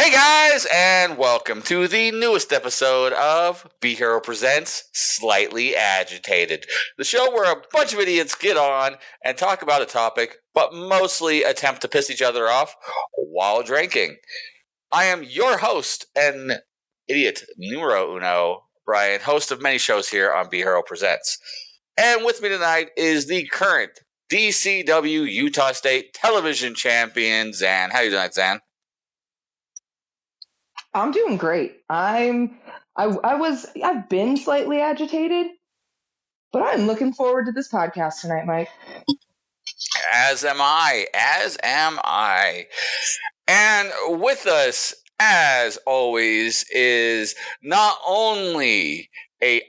Hey guys, and welcome to the newest episode of Be Hero Presents Slightly Agitated, the show where a bunch of idiots get on and talk about a topic, but mostly attempt to piss each other off while drinking. I am your host and idiot numero uno, Brian, host of many shows here on Be Hero Presents. And with me tonight is the current DCW Utah State television champion, Zan. How you doing, Zan? I'm doing great. I've been slightly agitated, but I'm looking forward to this podcast tonight, Mike. As am I. And with us, as always, is not only a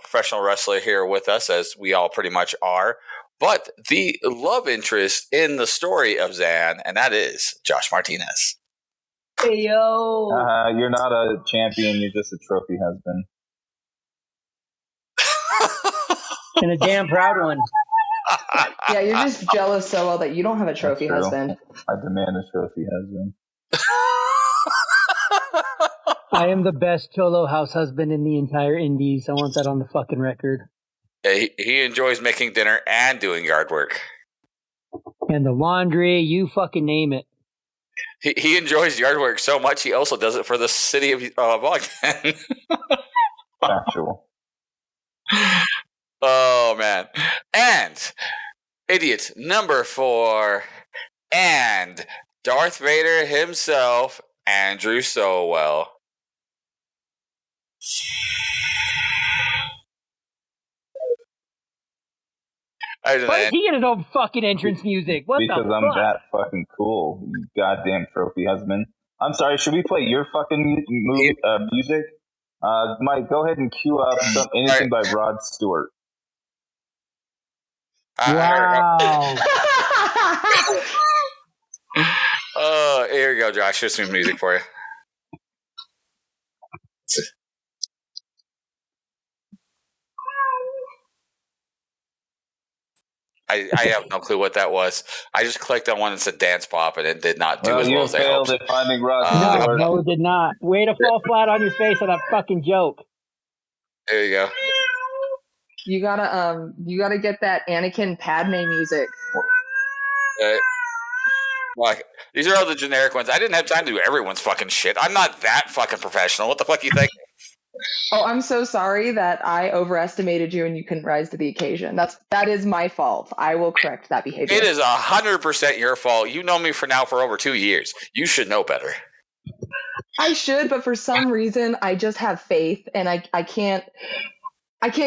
professional wrestler here with us, as we all pretty much are, but the love interest in the story of Zan, and that is Josh Martinez. Hey, yo. You're not a champion, you're just a trophy husband. And a damn proud one. Yeah, you're just jealous so well that you don't have a trophy husband. I demand a trophy husband. I am the best Cholo house husband in the entire Indies. I want that on the fucking record. Yeah, he enjoys making dinner and doing yard work. And the laundry, you fucking name it. He enjoys yard work so much, he also does it for the city of Ogden. Factual. Oh, man. And idiot number 4, and Darth Vader himself, Andrew Sowell. Why does he get his own fucking entrance music? What because the I'm fuck? that fucking cool, you goddamn trophy husband. I'm sorry, should we play your fucking music? Mike, go ahead and cue up anything by Rod Stewart. Wow. Oh, here you go, Josh. Here's some music for you. I have no clue what that was. I just clicked on one that said dance pop, and it did not do as well as I hoped. You failed at finding Rod Stewart. No, it did not. Way to fall flat on your face on that fucking joke. There you go. You gotta get that Anakin Padme music. Like, these are all the generic ones. I didn't have time to do everyone's fucking shit. I'm not that fucking professional. What the fuck you think? Oh, I'm so sorry that I overestimated you and you couldn't rise to the occasion. That is my fault. I will correct that behavior. It is 100% your fault. You know me for over 2 years. You should know better. I should, but for some reason, I just have faith, and I can't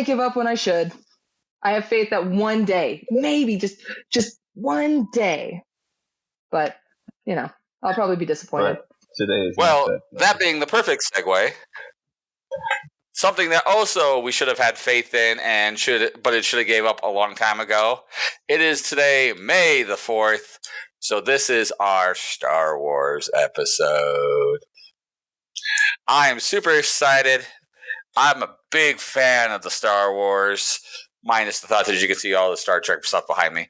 give up when I should. I have faith that one day, maybe just one day, but I'll probably be disappointed. Today is that being the perfect segue. Something that also we should have had faith in but it should have gave up a long time ago. It is today, May the 4th. So this is our Star Wars episode. I am super excited. I'm a big fan of the Star Wars, minus the thought that you can see all the Star Trek stuff behind me.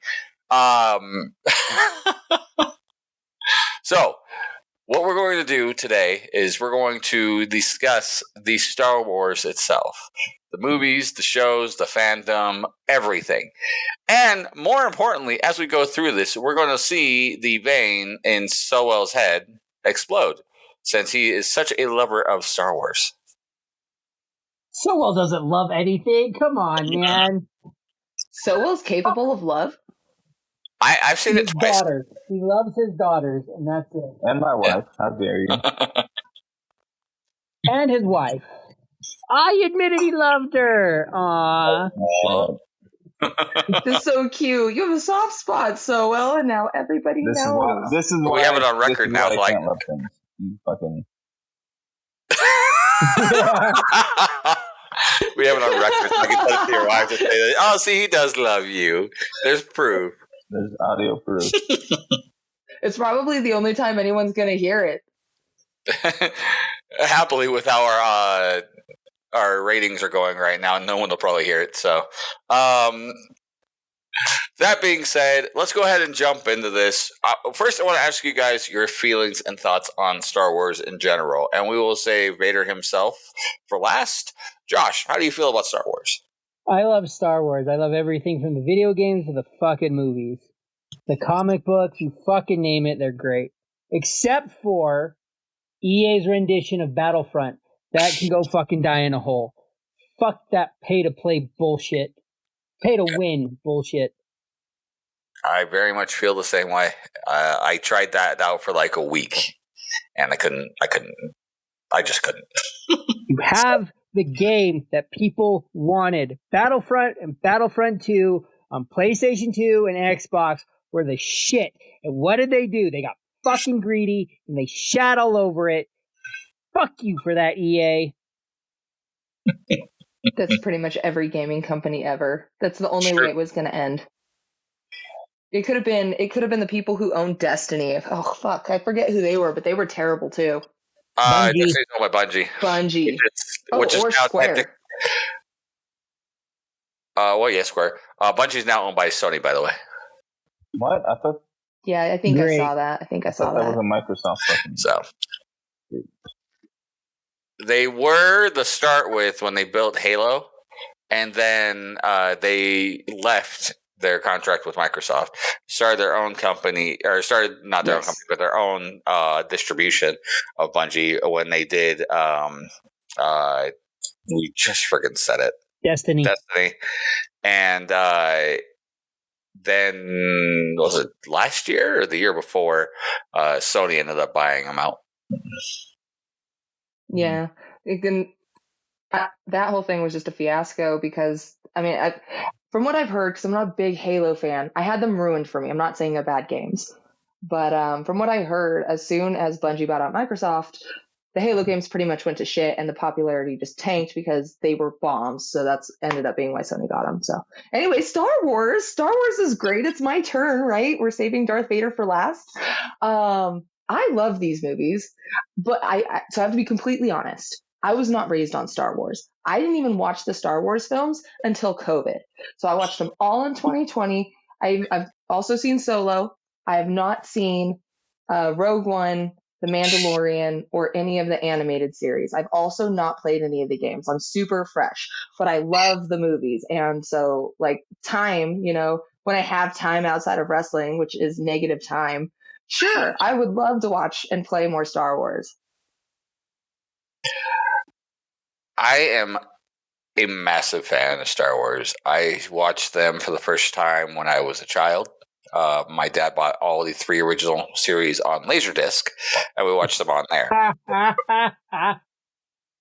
So, what we're going to do today is we're going to discuss the Star Wars itself. The movies, the shows, the fandom, everything. And more importantly, as we go through this, we're going to see the vein in Sowell's head explode, since he is such a lover of Star Wars. Sowell doesn't love anything. Come on, man. Sowell's capable of love? I've seen it twice. Daughters. He loves his daughters, and that's it. And my wife. How dare you? And his wife. I admitted he loved her. Aww. This is so cute. You have a soft spot, Sowell, and now everybody knows. This is why we have it on record now. I can't love things. You fucking... We have it on record. So you can tell it to your wife and say, "Oh, see, he does love you." There's proof. There's audio proof. It's probably the only time anyone's going to hear it. Happily, with how our ratings are going right now, no one will probably hear it. So, That being said, let's go ahead and jump into this. First, I want to ask you guys your feelings and thoughts on Star Wars in general, and we will save Vader himself for last. Josh, how do you feel about Star Wars? I love Star Wars. I love everything from the video games to the fucking movies. The comic books, you fucking name it, they're great. Except for EA's rendition of Battlefront. That can go fucking die in a hole. Fuck that pay-to-play bullshit. Pay-to-win bullshit. I very much feel the same way. I tried that out for like a week, and I just couldn't. You have the game that people wanted. Battlefront and Battlefront 2 on PlayStation 2 and Xbox were the shit. And what did they do? They got fucking greedy and they shat all over it. Fuck you for that, EA. That's pretty much every gaming company ever. That's the only way it was going to end. It could have been the people who owned Destiny. Oh fuck, I forget who they were, but they were terrible too. Destiny's owned by Bungie. Which is or now Square. Square. Bungie's now owned by Sony, by the way. What? I thought. Yeah, I think I saw that. I saw that. That was a Microsoft fucking. So they were the start with when they built Halo, and then they left their contract with Microsoft, started their own company, or started not their own company, but their own distribution of Bungie when they did. We just friggin' said it. Destiny, and then was it last year or the year before? Sony ended up buying them out. Yeah, that whole thing was just a fiasco because from what I've heard, because I'm not a big Halo fan, I had them ruined for me. I'm not saying they're bad games, but from what I heard, as soon as Bungie bought out Microsoft, the Halo games pretty much went to shit, and the popularity just tanked because they were bombs. So that's ended up being why Sony got them. So anyway, Star Wars is great. It's my turn, right? We're saving Darth Vader for last. I love these movies, but so I have to be completely honest. I was not raised on Star Wars. I didn't even watch the Star Wars films until COVID. So I watched them all in 2020. I've also seen Solo. I have not seen Rogue One, The Mandalorian, or any of the animated series. I've also not played any of the games. I'm super fresh, but I love the movies. And so like time, when I have time outside of wrestling, which is negative time, sure, I would love to watch and play more Star Wars. I am a massive fan of Star Wars. I watched them for the first time when I was a child. My dad bought all the 3 original series on Laserdisc, and we watched them on there.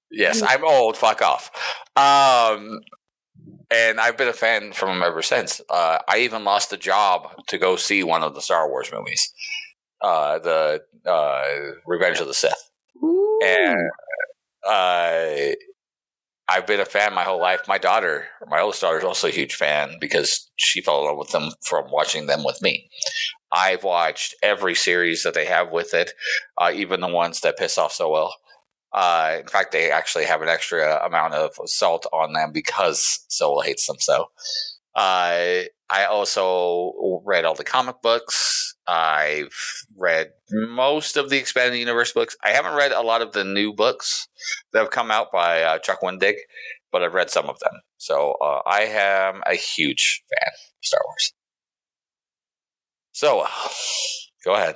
Yes, I'm old. Fuck off. And I've been a fan from them ever since. I even lost a job to go see one of the Star Wars movies, the Revenge of the Sith. Ooh. And I've been a fan my whole life. My oldest daughter, is also a huge fan because she fell in love with them from watching them with me. I've watched every series that they have with it, even the ones that piss off so well. In fact, they actually have an extra amount of salt on them because Soul hates them so. I also read all the comic books. I've read most of the Expanded Universe books. I haven't read a lot of the new books that have come out by Chuck Wendig, but I've read some of them. So I am a huge fan of Star Wars. So, go ahead.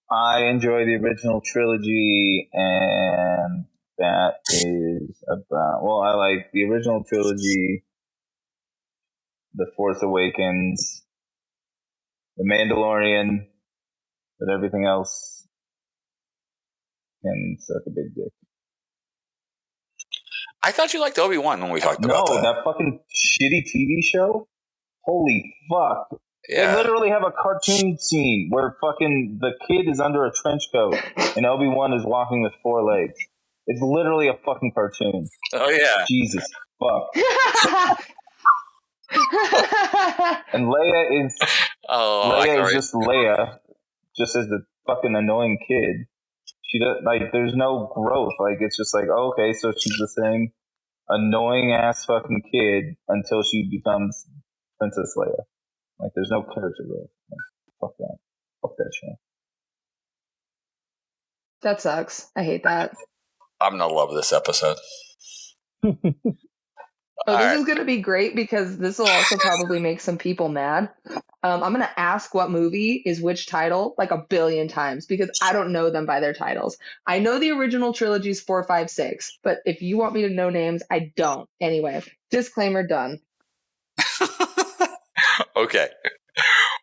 I enjoy the original trilogy, and that is about... Well, I like the original trilogy, The Force Awakens, The Mandalorian, but everything else can suck a big dick. I thought you liked Obi-Wan when we talked about that. No, that fucking shitty TV show? Holy fuck. Yeah. They literally have a cartoon scene where fucking the kid is under a trench coat and Obi-Wan is walking with 4 legs. It's literally a fucking cartoon. Oh, yeah. Jesus fuck. And Leia is just Leia, just as the fucking annoying kid. She does, like, there's no growth. Like, it's just like, oh, okay, so she's the same. annoying ass fucking kid until she becomes Princess Leia. Like, there's no character growth. Like, fuck that. Fuck that shit. That sucks. I hate that. I'm gonna love this episode. Oh, this Alright. is going to be great because this will also probably make some people mad. I'm going to ask what movie is which title like 1 billion times because I don't know them by their titles. I know the original trilogy's 4, 5, 6, but if you want me to know names, I don't. Anyway, disclaimer done. Okay.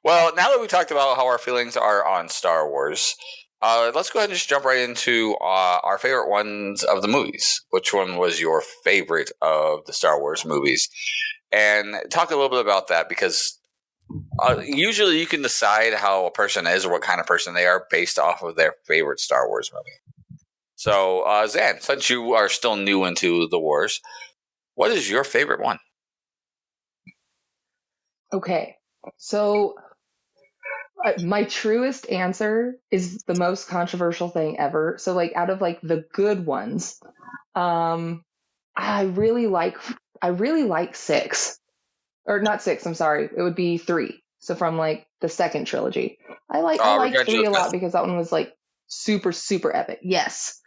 Well, now that we talked about how our feelings are on Star Wars, let's go ahead and just jump right into our favorite ones of the movies. Which one was your favorite of the Star Wars movies? And talk a little bit about that because usually you can decide how a person is or what kind of person they are based off of their favorite Star Wars movie. So, Zan, since you are still new into the wars, what is your favorite one? Okay. So my truest answer is the most controversial thing ever. So like out of like the good ones, I really like 6. Or not 6, I'm sorry. It would be 3. So from like the second trilogy. I like Revenge 3 of a the lot Sith. because that one was like super, super epic. Yes.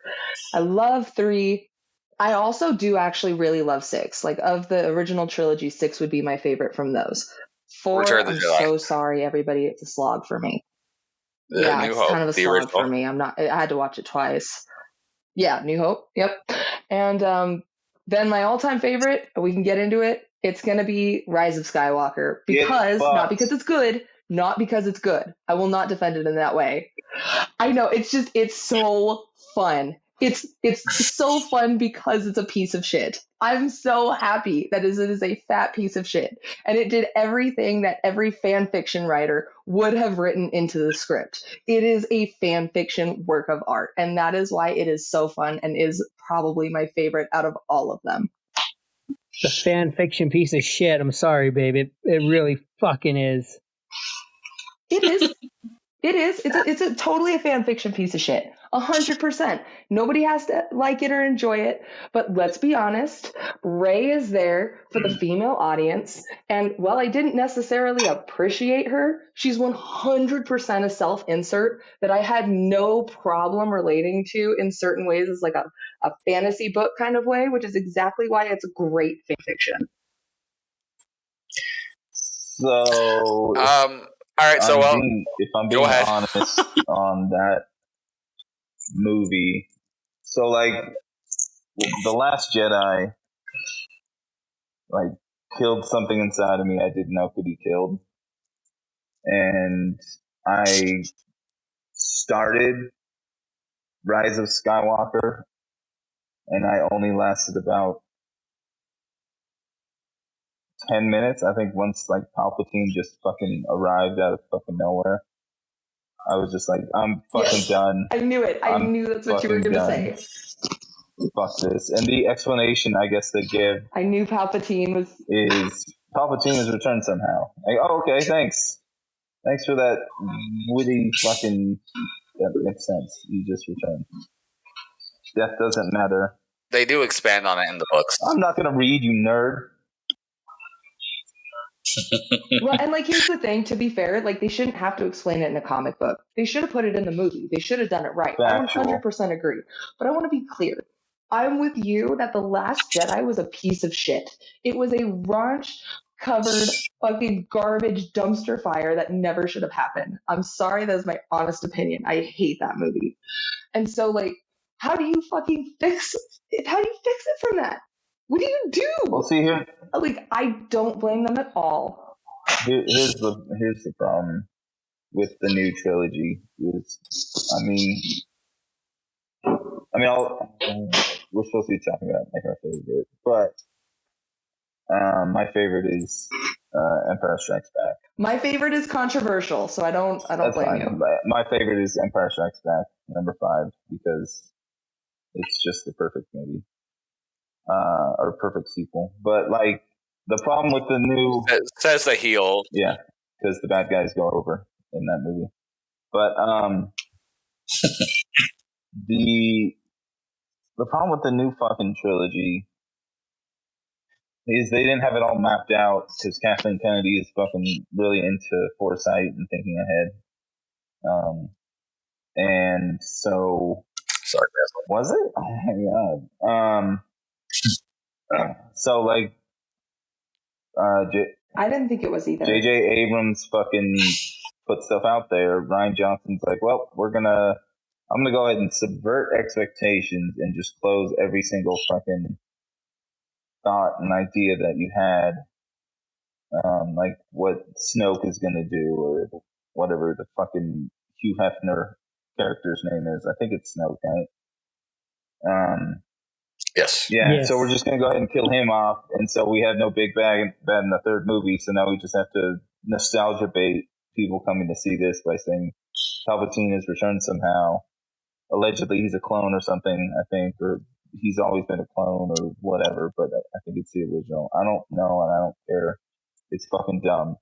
I love 3. I also do actually really love 6. Like of the original trilogy, 6 would be my favorite from those. 4, Return of the I'm Jedi. so sorry, everybody. It's a slog for me. New It's Hope, kind of a the slog for original. me. I had to watch it twice. Yeah, New Hope. Yep. And then my all-time favorite, we can get into it. It's going to be Rise of Skywalker because not because it's good, not because it's good. I will not defend it in that way. I know it's so fun. It's so fun because it's a piece of shit. I'm so happy that it is a fat piece of shit. And it did everything that every fan fiction writer would have written into the script. It is a fan fiction work of art. And that is why it is so fun and is probably my favorite out of all of them. The fan fiction piece of shit. I'm sorry, babe. It really fucking is. It is. It is. It's a totally a fan fiction piece of shit. 100%. Nobody has to like it or enjoy it. But let's be honest, Rey is there for the female audience. And while I didn't necessarily appreciate her, she's 100% a self-insert that I had no problem relating to in certain ways as like a fantasy book kind of way, which is exactly why it's great fan fiction. So, All right. So, if I'm go being ahead. honest on that movie, so like The Last Jedi, like killed something inside of me I didn't know could be killed, and I started Rise of Skywalker, and I only lasted about 10 minutes. I think once like Palpatine just fucking arrived out of fucking nowhere, I was just like, I'm fucking done. I knew it. I knew that's what you were going to say. Fuck this. And the explanation I guess they give, I knew Palpatine has returned somehow. Like, oh, okay, thanks. Thanks for that witty fucking. That makes sense. You just returned. Death doesn't matter. They do expand on it in the books. I'm not gonna read, you nerd. Well, and like here's the thing, to be fair, like they shouldn't have to explain it in a comic book. They should have put it in the movie. They should have done it right. Factual. I 100% agree. But I want to be clear. I'm with you that The Last Jedi was a piece of shit. It was a raunch covered fucking garbage dumpster fire that never should have happened. I'm sorry, that's my honest opinion. I hate that movie. And so like, how do you fucking fix it? How do you fix it from that? What do you do? Well, see here. Like, I don't blame them at all. Here's the problem with the new trilogy. We're supposed to be talking about like our favorite, but my favorite is Empire Strikes Back. My favorite is controversial, so I don't blame you. My favorite is Empire Strikes Back, number 5, because it's just the perfect movie, or perfect sequel. But like the problem with the new says the heel, yeah, because the bad guys go over in that movie. But the problem with the new fucking trilogy is they didn't have it all mapped out because Kathleen Kennedy is fucking really into foresight and thinking ahead. And so Sarcasm. was it? Oh my god. So like, I didn't think it was either. J.J. Abrams fucking put stuff out there. Ryan Johnson's like, well, I'm gonna go ahead and subvert expectations and just close every single fucking thought and idea that you had, like what Snoke is gonna do or whatever the fucking Hugh Hefner character's name is. I think it's Snoke, right? Yes. Yeah. Yes. So we're just gonna go ahead and kill him off, and so we have no big bad in the third movie. So now we just have to nostalgia bait people coming to see this by saying Palpatine has returned somehow. Allegedly, he's a clone or something. I think, or he's always been a clone or whatever. But I think it's the original. I don't know, and I don't care. It's fucking dumb.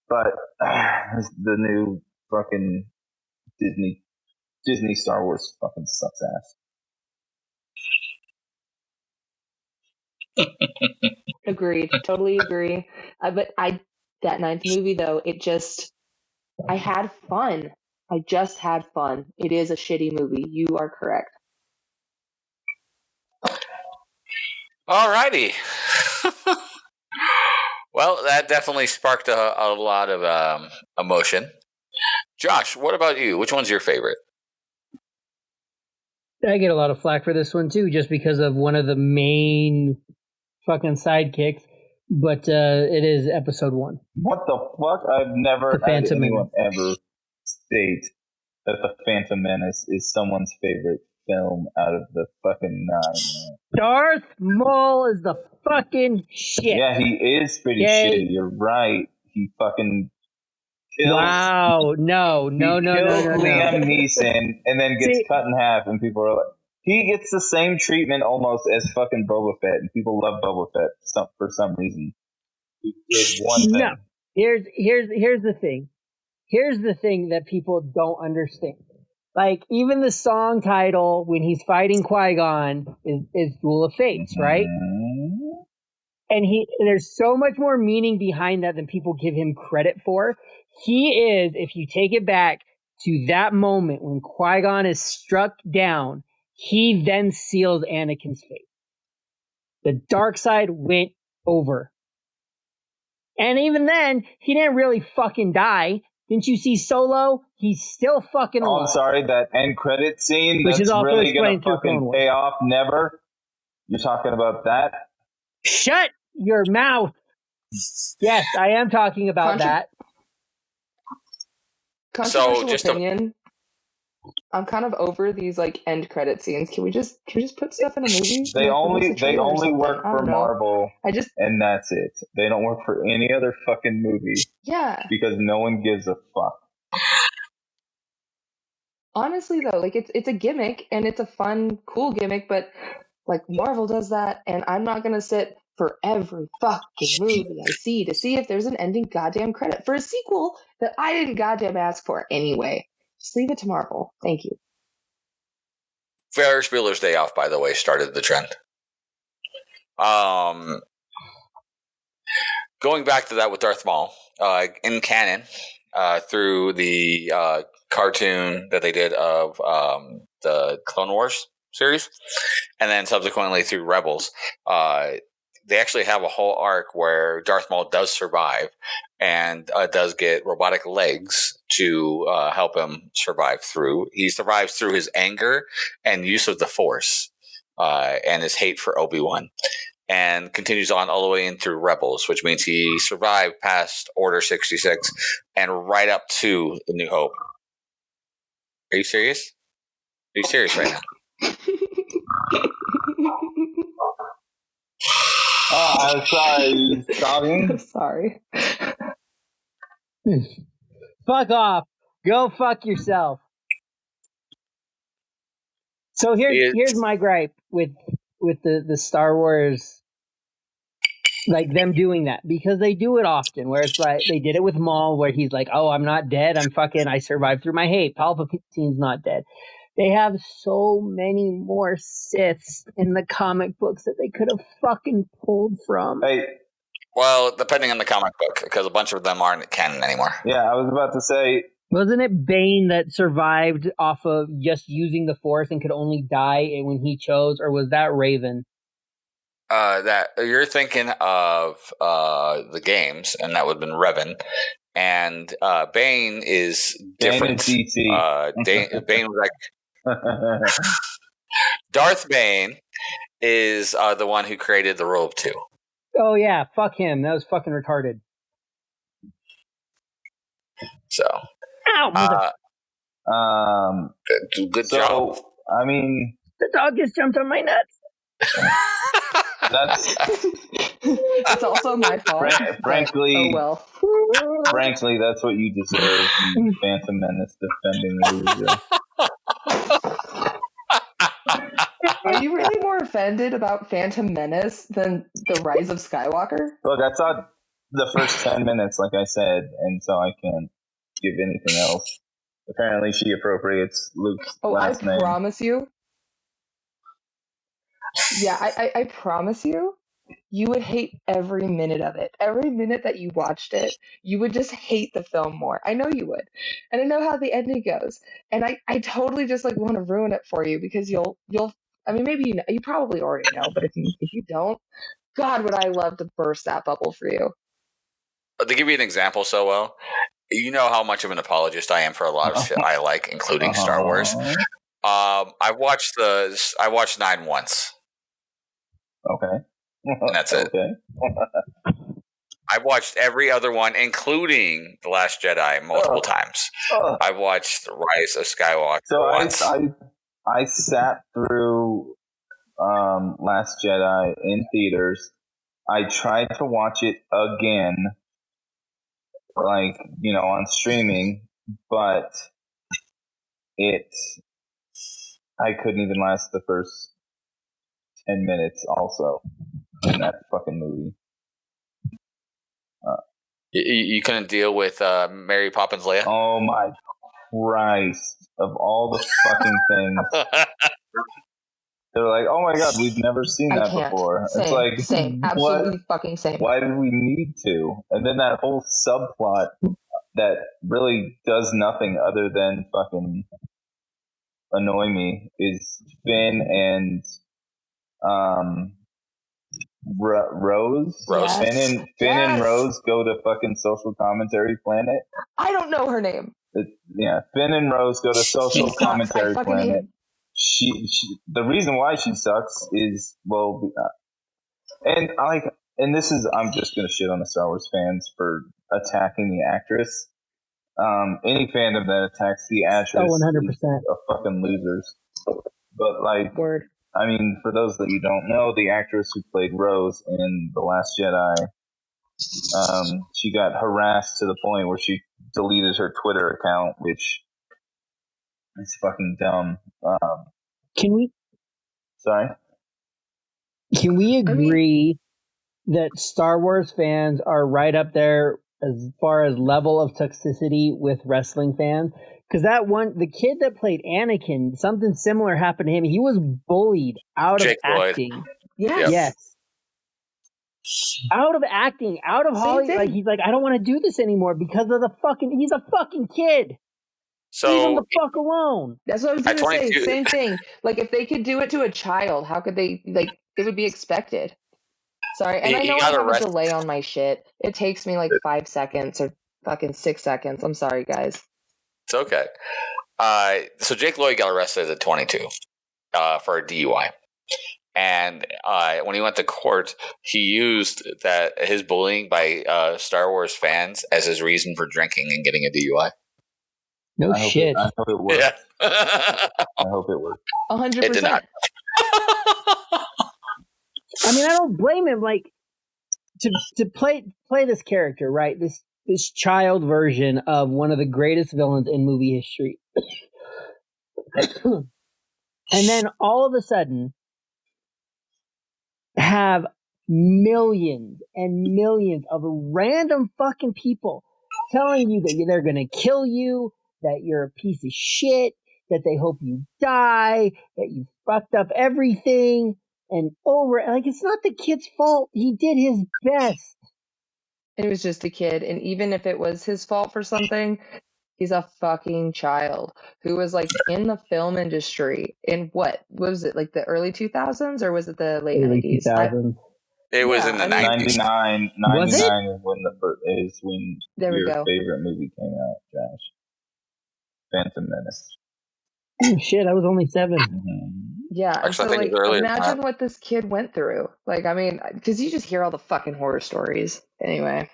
But the new fucking Disney Star Wars fucking sucks ass. Agreed. Totally agree. But that ninth movie though, I had fun. I just had fun. It is a shitty movie. You are correct. Alrighty. Well, that definitely sparked a lot of emotion. Josh, what about you? Which one's your favorite? I get a lot of flack for this one too, just because of one of the main fucking sidekicks. But it is episode 1. What the fuck? I've never had anyone ever state that The Phantom Menace is someone's favorite film out of the fucking 9. Darth Maul is the fucking shit. Yeah, he is pretty shitty. You're right. He fucking kills. Wow. No. Liam Neeson and then gets cut in half, and people are like, he gets the same treatment almost as fucking Boba Fett, and people love Boba Fett for some reason. He did one thing. No. Here's the thing. Here's the thing that people don't understand. Like, even the song title when he's fighting Qui-Gon is Duel of Fates, right? Mm-hmm. And there's so much more meaning behind that than people give him credit for. He is, if you take it back to that moment when Qui-Gon is struck down, he then seals Anakin's fate. The dark side went over. And even then, he didn't really fucking die. Didn't you see Solo? He's still fucking alive. Oh, I'm sorry, that end credit scene Which that's is also really gonna explained through fucking Clone pay off never? You're talking about that? Shut your mouth. Yes, I am talking about that. Controversial opinion. I'm kind of over these like end credit scenes. Can we just put stuff in a movie? They only work for Marvel, and that's it. They don't work for any other fucking movie. Yeah. Because no one gives a fuck. Honestly though, like it's a gimmick and it's a fun, cool gimmick, but like Marvel does that, and I'm not gonna sit for every fucking movie I see to see if there's an ending goddamn credit for a sequel that I didn't goddamn ask for anyway. Just leave it to Marvel. Thank you. Ferris Bueller's Day Off, by the way, started the trend. Going back to that with Darth Maul, in canon, through the cartoon that they did of the Clone Wars series, and then subsequently through Rebels, they actually have a whole arc where Darth Maul does survive and does get robotic legs to help him survive through. He survives through his anger and use of the Force and his hate for Obi-Wan, and continues on all the way in through Rebels, which means he survived past Order 66 and right up to The New Hope. Are you serious? Are you serious right now? Oh, I'm sorry. Sobbing? I'm sorry. Fuck off. Go fuck yourself. So here's my gripe with the Star Wars, like them doing that, because they do it often, where it's like they did it with Maul, where he's like, oh, I'm not dead, I survived through my hate. Palpatine's not dead. They have so many more Siths in the comic books that they could have fucking pulled from. Hey, Well, depending on the comic book, because a bunch of them aren't canon anymore. yeah, I was about to say, Wasn't it Bane that survived off of just using the Force and could only die when he chose, or was that Raven? That you're thinking of the games, and that would have been Revan. And Bane is different. Bane is DC. Bane was like Darth Bane is the one who created the rule of two. Oh yeah, fuck him. That was fucking retarded. So, Ow, good so, job. I mean, the dog just jumped on my nuts. that's It's also my fault. frankly, oh well. frankly, that's what you deserve. You Phantom Menace defending loser. Are you really more offended about Phantom Menace than The Rise of Skywalker? Look, I saw the first 10 minutes, like I said, and so I can't give anything else. Apparently, she appropriates Luke's last name. I promise you. Yeah, I promise you, you would hate every minute of it. Every minute that you watched it, you would just hate the film more. I know you would. And I know how the ending goes. And I totally just like want to ruin it for you because you'll I mean maybe you probably already know, but if you don't, God would I love to burst that bubble for you. To give you an example so well, you know how much of an apologist I am for a lot of shit I like, including Star Wars. I watched 9 once. Okay. And that's it. Okay. I watched every other one, including The Last Jedi, multiple times. I watched The Rise of Skywalker once. I sat through Last Jedi in theaters. I tried to watch it again, like, on streaming, but I couldn't even last the first 10 minutes also in that fucking movie. You couldn't deal with Mary Poppins Leia? Oh my Christ. Of all the fucking things. They're like, oh my God, we've never seen that before. Same, it's like, same. Absolutely fucking same. Why did we need to? And then that whole subplot that really does nothing other than fucking annoy me is Finn and Rose. Rose. Yes. Finn and Rose go to fucking Social Commentary Planet. I don't know her name. Finn and Rose go to Social Commentary Planet. She the reason why she sucks is and this is, I'm just gonna shit on the Star Wars fans for attacking the actress. Any fandom that attacks the actress 100%. is a fucking losers. But Word. I mean, for those that you don't know, the actress who played Rose in The Last Jedi, she got harassed to the point where she deleted her Twitter account, which is fucking dumb. Sorry? Can we agree that Star Wars fans are right up there as far as level of toxicity with wrestling fans? Because the kid that played Anakin, something similar happened to him. He was bullied out Jake of Lloyd. acting. Yes. Yes. Out of acting, out of Hollywood. Like, he's like, I don't want to do this anymore because of he's a fucking kid. So leave him the fuck alone. That's what I was going to say. Same thing. Like, if they could do it to a child, how could they, it would be expected. Sorry. And I know I have a delay on my shit. It takes me like 5 seconds or fucking 6 seconds. I'm sorry, guys. It's okay. So Jake Lloyd got arrested at 22 for a DUI. And when he went to court, he used his bullying by Star Wars fans as his reason for drinking and getting a DUI. No shit. I hope it worked. Yeah. I hope it worked. 100%. It did not. I mean, I don't blame him. Like, to play this character, right? This child version of one of the greatest villains in movie history. And then all of a sudden have millions and millions of random fucking people telling you that they're going to kill you, that you're a piece of shit, that they hope you die, that you fucked up everything, and over. Like, it's not the kid's fault. He did his best. It was just a kid, and even if it was his fault for something, he's a fucking child who was like in the film industry in what was it, like the early 2000s, or was it the late Early 90s? 2000s. It was Yeah, in the I mean- 90s. 99 Was it? is when is when There we your go. favorite movie came out, Josh. Phantom Menace. Oh, shit, I was only 7. Mm-hmm. Yeah, and Actually, I so think it like was earlier than imagine that. what this kid went through. Like, I mean, because you just hear all the fucking horror stories. Anyway,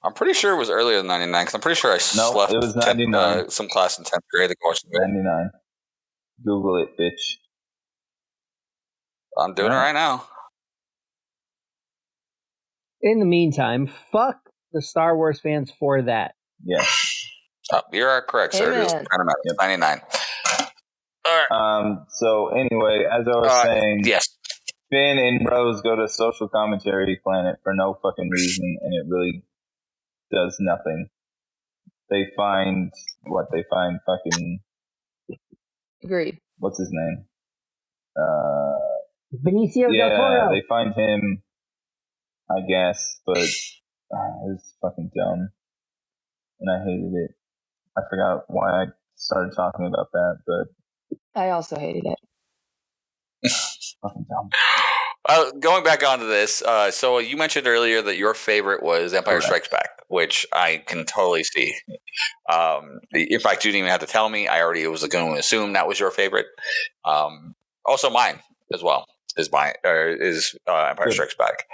I'm pretty sure it was earlier than 99 because I'm pretty sure I Nope, slept it was 99. some class in 10th grade to watch the movie. 99. Google it, bitch. I'm doing it right now. In the meantime, fuck the Star Wars fans for that. Yes. Oh, you're correct, sir. It is Amen. Phantom Menace, Yep. 99. All right. So anyway, as I was saying, Yes. Finn and Rose go to Social Commentary Planet for no fucking reason, and it really does nothing. They find fucking, agreed. what's his name? Benicio del Toro. They find him, I guess, but it was fucking dumb, and I hated it. I forgot why I started talking about that, but I also hated it. fucking dumb. Going back onto this, so you mentioned earlier that your favorite was Empire Correct. Strikes Back, which I can totally see. In fact, you didn't even have to tell me. I already was going to assume that was your favorite. Also, mine as well is Empire Good. Strikes Back.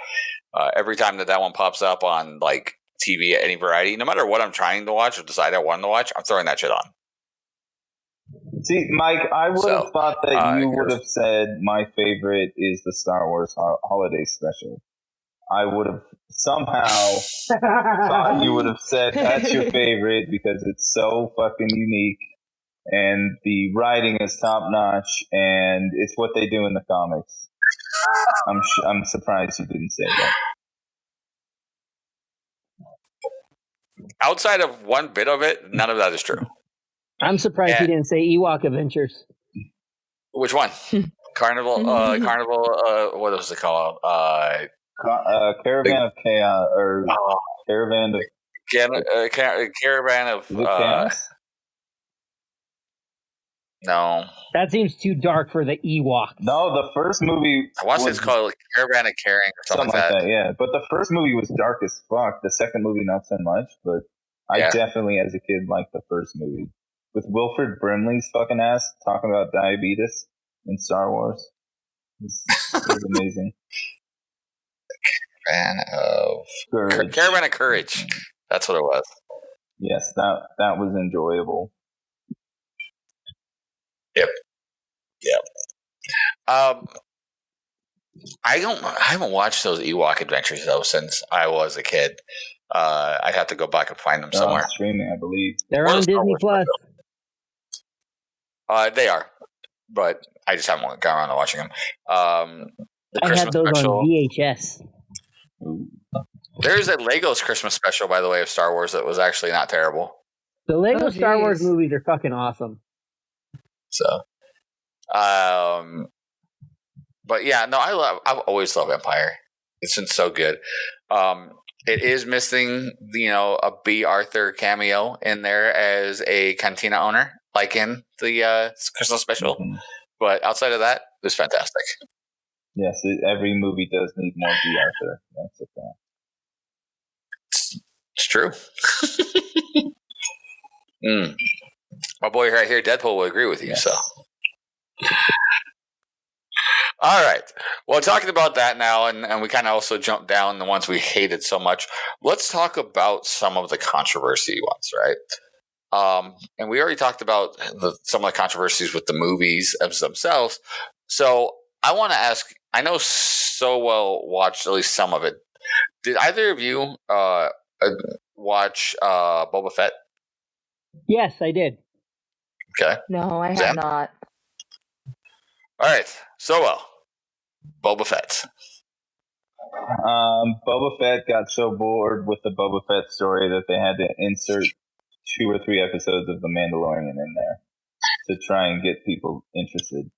Every time that one pops up on like TV at any variety, no matter what I'm trying to watch or decide I want to watch, I'm throwing that shit on. See, Mike, I would have thought that you would yours. have said my favorite is the Star Wars Holiday Special. I would have somehow thought you would have said that's your favorite because it's so fucking unique and the writing is top notch and it's what they do in the comics. I'm surprised you didn't say that. Outside of one bit of it, none of that is true. I'm surprised he didn't say Ewok Adventures. Which one? Carnival. What was it called? Caravan of Chaos or Caravan of Caravan of. is it Chaos? No. That seems too dark for the Ewoks. No, the first movie. I want to say it's called like Caravan of Caring or something like that. Yeah. But the first movie was dark as fuck. The second movie, not so much. But I definitely, as a kid, liked the first movie. With Wilford Brimley's fucking ass talking about diabetes in Star Wars. It was amazing. Caravan of Courage. That's what it was. Yes, that was enjoyable. Yep. I haven't watched those Ewok Adventures though since I was a kid. I'd have to go back and find them somewhere. Streaming, I believe. They're on Disney Plus. They are, but I just haven't got around to watching them. The I Christmas had those special. on VHS. Ooh. There's a Lego's Christmas special, by the way, of Star Wars that was actually not terrible. The Lego Oh, Star Wars geez. movies are fucking awesome. So, but yeah, no, I've always loved Empire. It's been so good. It is missing, a B. Arthur cameo in there as a cantina owner, like in the Christmas special. Mm-hmm. But outside of that, it was fantastic. Yes, every movie does need more B. Arthur. That's a fact. It's true. My boy right here, Deadpool, will agree with you. Yes. So, all right. Well, talking about that now, and we kind of also jumped down the ones we hated so much. Let's talk about some of the controversy ones, right? And we already talked about some of the controversies with the movies themselves. So I want to ask. I know Sowell watched at least some of it. Did either of you watch Boba Fett? Yes, I did. Okay. No, I have Sam? not. All right. Sowell, Boba Fett. Boba Fett got so bored with the Boba Fett story that they had to insert 2 or 3 episodes of The Mandalorian in there to try and get people interested.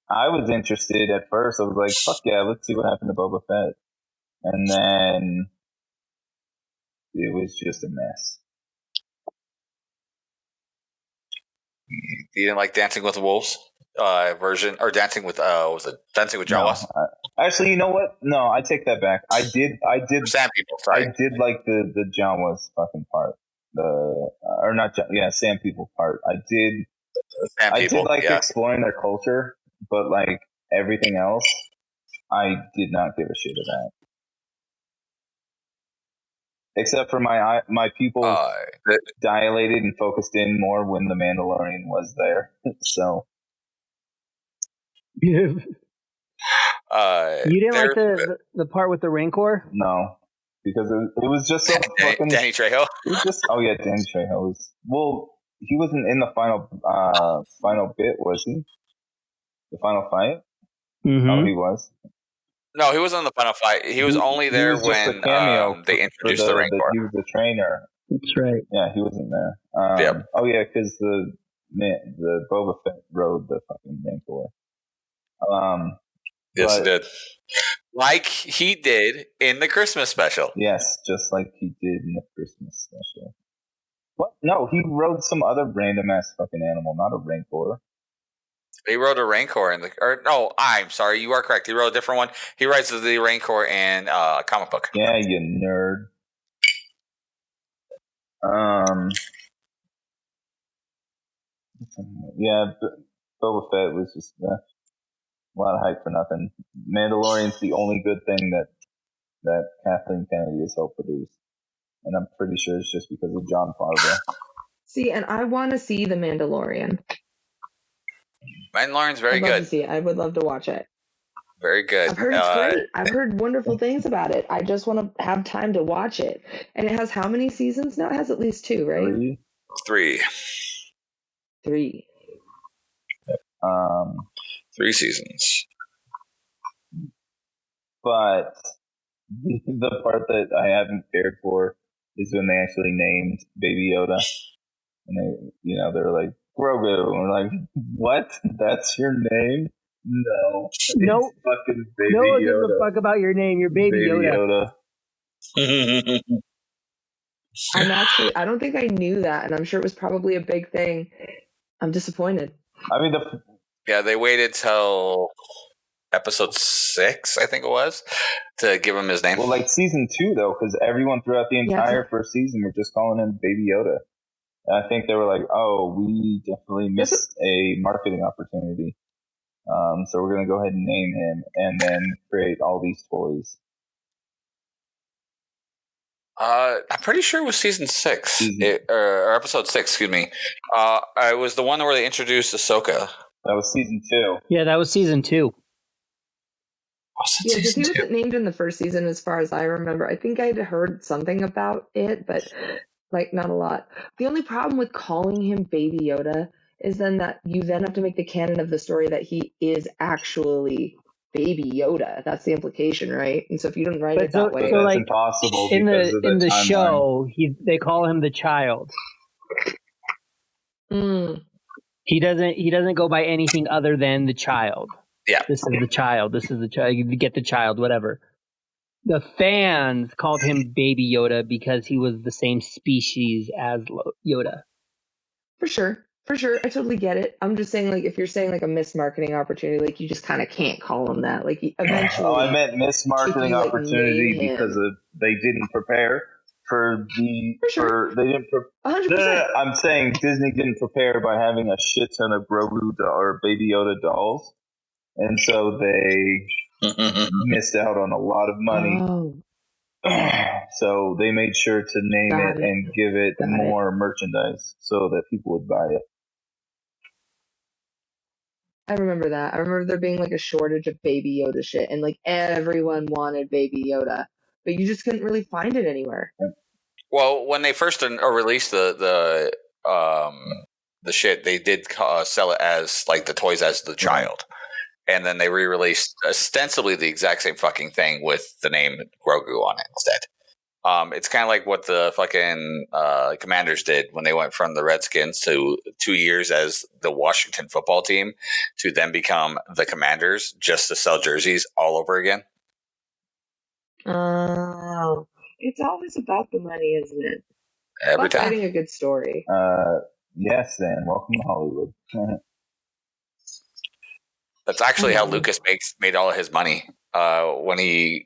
I was interested at first. I was like, fuck yeah, let's see what happened to Boba Fett. And then it was just a mess. You didn't like Dancing with the Wolves version, or Dancing with was it Dancing with Jawas? No, actually, you know what? No, I take that back. I did Sand People. Sorry, I did like the Jawas fucking part. Sand People part. I did like exploring their culture, but like everything else, I did not give a shit of that. Except for my people dilated and focused in more when the Mandalorian was there. So you didn't like the part with the Rancor? No, because it was just so fucking Danny Trejo. It was just Danny Trejo he wasn't in the final bit, was he? The final fight? Mm-hmm. Oh, he was. No, he wasn't in the final fight. He was only there when they introduced the Rancor. He was the trainer. That's right. Yeah, he wasn't there. Yep. Oh yeah, because the Boba Fett rode the fucking Rancor. Yes, he did. Like he did in the Christmas special. Yes, just like he did in the Christmas special. What? No, he rode some other random ass fucking animal, not a Rancor. He rode a Rancor no, I'm sorry, you are correct. He rode a different one. He rides the Rancor in a comic book. Yeah, you nerd. Yeah, Boba Fett was just a lot of hype for nothing. Mandalorian's the only good thing that Kathleen Kennedy has helped produce. And I'm pretty sure it's just because of Jon Favreau. See, and I want to see The Mandalorian. Mandalorian's very good. I'd love to see it. I would love to watch it. Very good. I've heard it's great. I've heard wonderful things about it. I just want to have time to watch it. And it has how many seasons now? It has at least 2, right? 3. 3. 3 seasons. But the part that I haven't cared for is when they actually named Baby Yoda. And they're like, Grogu. And we're like, what? That's your name? No. Nope. Fucking Baby no one gives Yoda. a fuck about your name. You're Baby Yoda. I don't think I knew that, and I'm sure it was probably a big thing. I'm disappointed. I mean, they waited till episode 6, I think it was, to give him his name. Well, like season 2, though, because everyone throughout the entire first season were just calling him Baby Yoda. And I think they were like, oh, we definitely missed a marketing opportunity. So we're going to go ahead and name him and then create all these toys. I'm pretty sure it was season 6, or episode 6, excuse me. It was the one where they introduced Ahsoka. That was season 2. Yeah, that was season 2. Yeah, because he wasn't named in the first season as far as I remember. I think I'd heard something about it, but like not a lot. The only problem with calling him Baby Yoda is then that you then have to make the canon of the story that he is actually Baby Yoda. That's the implication, right? And so if you don't write it that way, so that's impossible. In the show, they call him the child. He doesn't go by anything other than the child. Yeah. This is the child. This is the child. You get the child, whatever. The fans called him Baby Yoda because he was the same species as Yoda. For sure. I totally get it. I'm just saying, like, if you're saying like a mismarketing opportunity, like you just kind of can't call him that. Like eventually. Oh, I meant mismarketing opportunity because they didn't prepare for the. They didn't. 100%. I'm saying Disney didn't prepare by having a shit ton of Grogu or Baby Yoda dolls. And so they missed out on a lot of money. Oh. So they made sure to name it and give it more merchandise so that people would buy it. I remember that. I remember there being like a shortage of Baby Yoda shit, and like everyone wanted Baby Yoda, but you just couldn't really find it anywhere. Well, when they first released the shit, they did sell it as like the toys as the child. And then they re-released ostensibly the exact same fucking thing with the name Grogu on it instead. It's kind of like what the fucking Commanders did when they went from the Redskins to 2 years as the Washington football team to then become the Commanders, just to sell jerseys all over again. Oh, it's always about the money, isn't it? Every Fuck time. writing a good story. Yes, Dan. Welcome to Hollywood. That's actually how Lucas made all of his money when he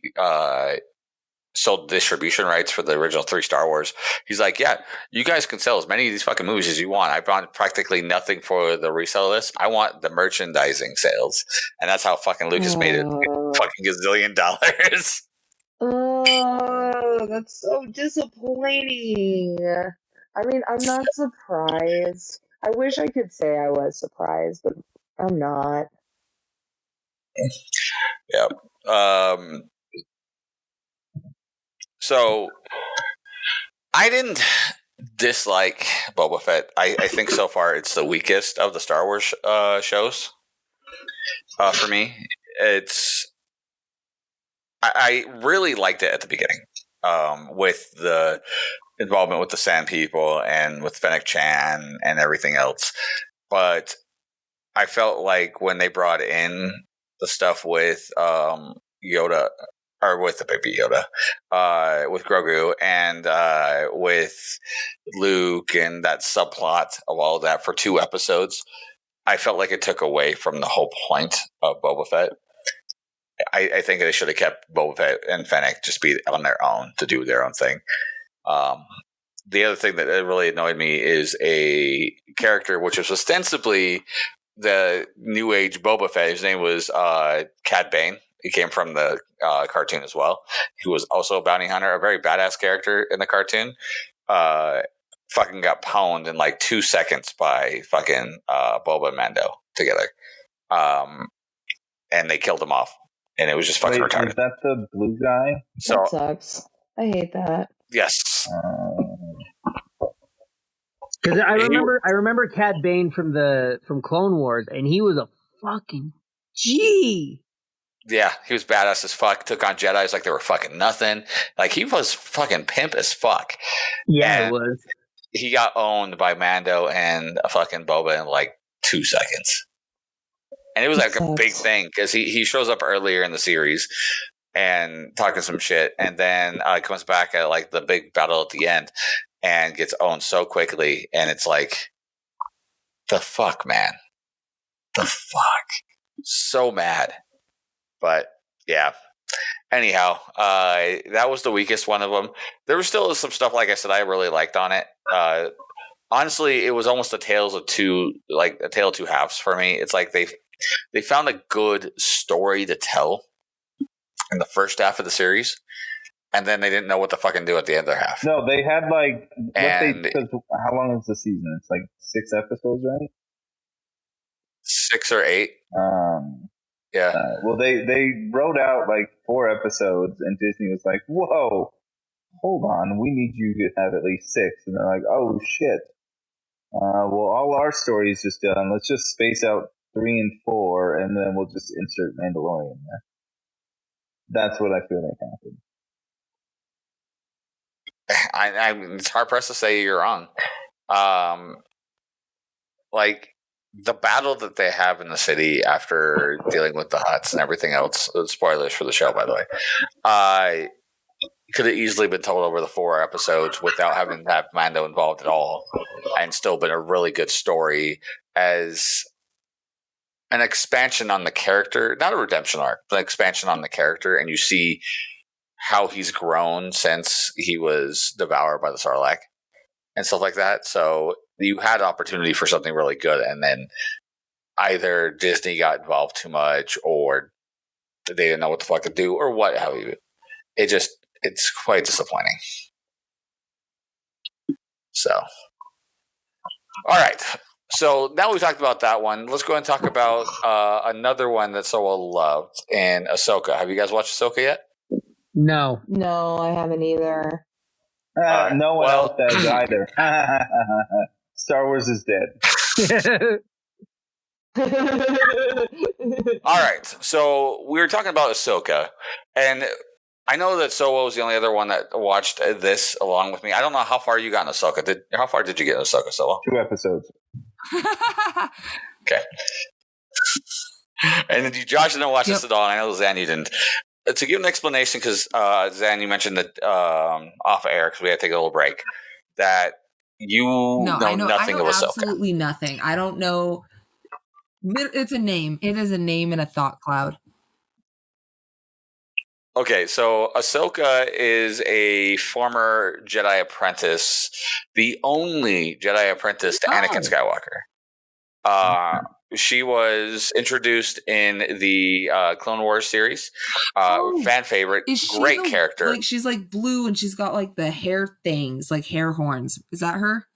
sold distribution rights for the original 3 Star Wars. He's like, yeah, you guys can sell as many of these fucking movies as you want. I bought practically nothing for the resale list. I want the merchandising sales. And that's how fucking Lucas made it fucking gazillion dollars. Oh, that's so disappointing. I mean, I'm not surprised. I wish I could say I was surprised, but I'm not. Yep. So I didn't dislike Boba Fett. I think so far it's the weakest of the Star Wars shows. For me, I really liked it at the beginning, with the involvement with the Sand People and with Fennec Chan and everything else. But I felt like when they brought in the stuff with Yoda, or with the baby Yoda, with Grogu, and with Luke, and that subplot of all of that for 2 episodes, I felt like it took away from the whole point of Boba Fett. I think they should have kept Boba Fett and Fennec just be on their own to do their own thing. The other thing that really annoyed me is a character which was ostensibly the New Age Boba Fett. His name was Cad Bane. He came from the cartoon as well. He was also a bounty hunter, a very badass character in the cartoon. Fucking got pwned in like 2 seconds by fucking Boba and Mando together. And they killed him off. And it was just fucking retarded. Is that the blue guy? So, That sucks. I hate that. yes. Because I remember Cad Bane from Clone Wars, and he was a fucking G. Yeah, he was badass as fuck. Took on Jedis like they were fucking nothing. Like, he was fucking pimp as fuck. Yeah, And it was. he got owned by Mando and fucking Boba in like 2 seconds. And it was like a big thing because he shows up earlier in the series and talking some shit, and then comes back at like the big battle at the end and gets owned so quickly. And it's like, the fuck, man. The fuck. So mad. But yeah. Anyhow, that was the weakest one of them. There was still some stuff, like I said, I really liked on it. Honestly, it was almost a tale of two halves for me. It's like they found a good story to tell in the first half of the series, and then they didn't know what to fucking do at the other half. No, they had like how long is the season? It's like 6 episodes, right? 6 or 8. Yeah. Well, they wrote out like 4 episodes, and Disney was like, "Whoa, hold on, we need you to have at least 6." And they're like, "Oh shit. Well, all our stories just done. Let's just space out 3 and 4, and then we'll just insert Mandalorian there." That's what I feel like happened. It's hard pressed to say you're wrong. Like, the battle that they have in the city after dealing with the Hutts and everything else, spoilers for the show, by the way, could have easily been told over the 4 episodes without having to have Mando involved at all, and still been a really good story as an expansion on the character, not a redemption arc, but an expansion on the character, and you see how he's grown since he was devoured by the Sarlacc and stuff like that. So you had opportunity for something really good, and then either Disney got involved too much, or they didn't know what the fuck to do, or what have you. It's quite disappointing. So, all right. So now we've talked about that one. Let's go and talk about another one that's so well loved in Ahsoka. Have you guys watched Ahsoka yet? No. No, I haven't either. No one else does either. Star Wars is dead. All right. So we were talking about Ahsoka, and I know that Solo was the only other one that watched this along with me. I don't know how far you got in Ahsoka. How far did you get in Ahsoka, Solo? 2 episodes. Okay. And Josh didn't watch this at all. And I know Zan, you didn't. To give an explanation, because Zan, you mentioned that off air, because we had to take a little break, that you know nothing of Ahsoka. Absolutely nothing. I don't know. It's a name. It is a name in a thought cloud. Okay, so Ahsoka is a former Jedi apprentice, the only Jedi apprentice to Anakin Skywalker. She was introduced in the Clone Wars series. Fan favorite, great character. Like she's like blue and she's got like the hair things, like hair horns. Is that her?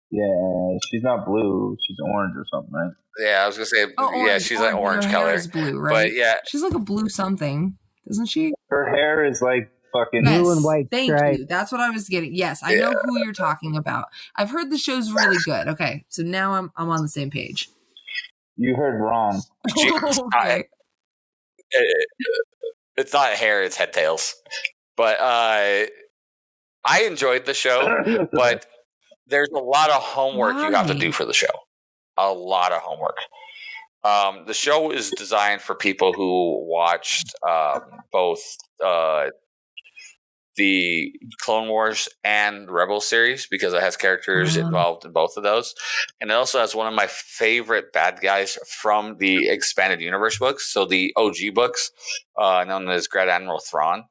Yeah, she's not blue. She's orange or something, right? Yeah, I was gonna say. Yeah, she's like orange her color. Hair is blue, right? But yeah, she's like a blue something, isn't she? Her hair is like fucking blue and white. Thank you. That's what I was getting. Yes, I know who you're talking about. I've heard the show's really good. Okay, so now I'm on the same page. You heard wrong. Okay. It's not hair; it's head tails. But I enjoyed the show, but there's a lot of homework you have to do for the show. A lot of homework. The show is designed for people who watched both the Clone Wars and Rebel series, because it has characters involved in both of those. And it also has one of my favorite bad guys from the Expanded Universe books. So the OG books, known as Grand Admiral Thrawn,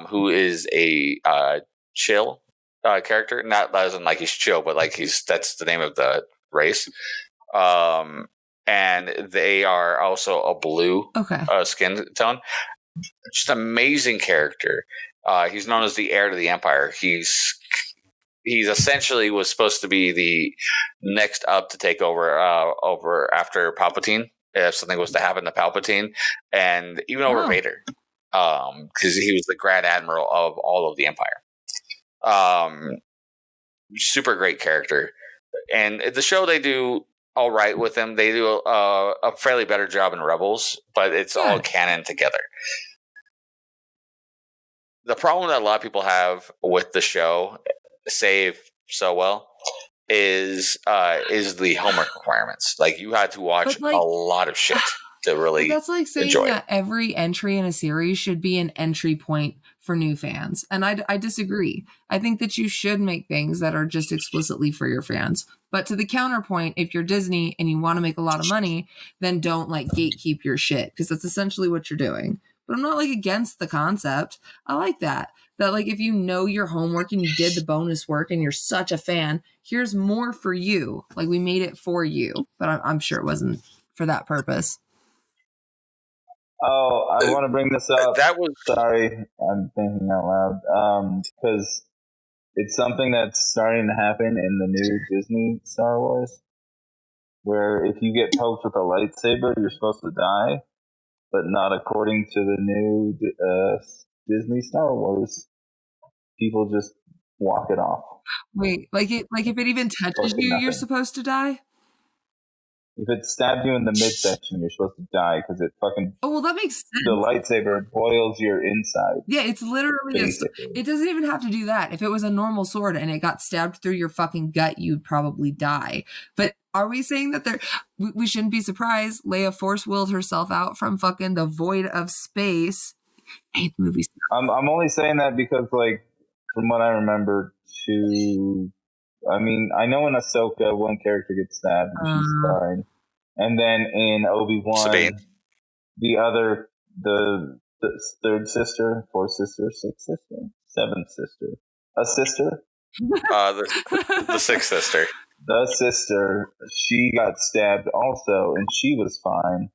who is a chill character. Not as like he's chill, but like that's the name of the race. And they are also a blue skin tone. Just amazing character. He's known as the heir to the Empire. He's essentially was supposed to be the next up to take over after Palpatine, if something was to happen to Palpatine, and even over Vader, because he was the Grand Admiral of all of the Empire. Super great character, and the show they do all right with him. They do a fairly better job in Rebels, but it's all canon together. The problem that a lot of people have with the show, save so well, is the homework requirements. Like, you had to watch a lot of shit to really that's like saying enjoy that every entry in a series should be an entry point for new fans. And I disagree. I think that you should make things that are just explicitly for your fans. But to the counterpoint, if you're Disney and you want to make a lot of money, then don't like gatekeep your shit, because that's essentially what you're doing. But I'm not like against the concept. I like that like if you know your homework and you did the bonus work and you're such a fan, here's more for you. Like, we made it for you, but I'm sure it wasn't for that purpose. Oh, I want to bring this up. Sorry, I'm thinking out loud. Because it's something that's starting to happen in the new Disney Star Wars, where if you get poked with a lightsaber, you're supposed to die, but not according to the new Disney Star Wars. People just walk it off. Wait, like if it even touches you, you're supposed to die? If it stabbed you in the midsection, you're supposed to die, because it fucking... Oh, well, that makes sense. The lightsaber boils your inside. Yeah, it's literally... It doesn't even have to do that. If it was a normal sword and it got stabbed through your fucking gut, you'd probably die. But are we saying that we shouldn't be surprised? Leia force-willed herself out from fucking the void of space. I hate the movies. I'm only saying that because, like, from what I remember, I mean, I know in Ahsoka, one character gets stabbed and she's fine. And then in Obi-Wan, Sabine. the third sister, fourth sister, sixth sister, seventh sister, a sister? The sixth sister. The sister, she got stabbed also, and she was fine.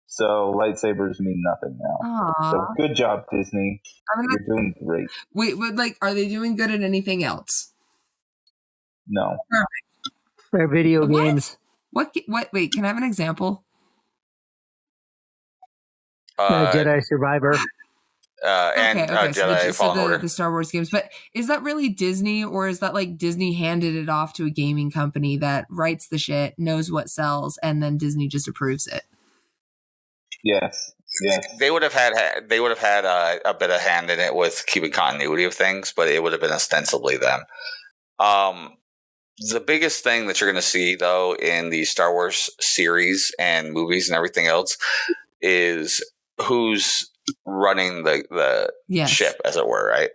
So lightsabers mean nothing now. Aww. So good job, Disney. You're doing great. Wait, but like, are they doing good at anything else? No. For video games. What? Wait, can I have an example? Jedi Survivor. Jedi Fallen Order. The Star Wars games. But is that really Disney, or is that like Disney handed it off to a gaming company that writes the shit, knows what sells, and then Disney just approves it? Yes. Yes. They would have had a bit of hand in it with keeping continuity of things, but it would have been ostensibly them. The biggest thing that you're going to see, though, in the Star Wars series and movies and everything else is who's running the Yes. ship, as it were, right?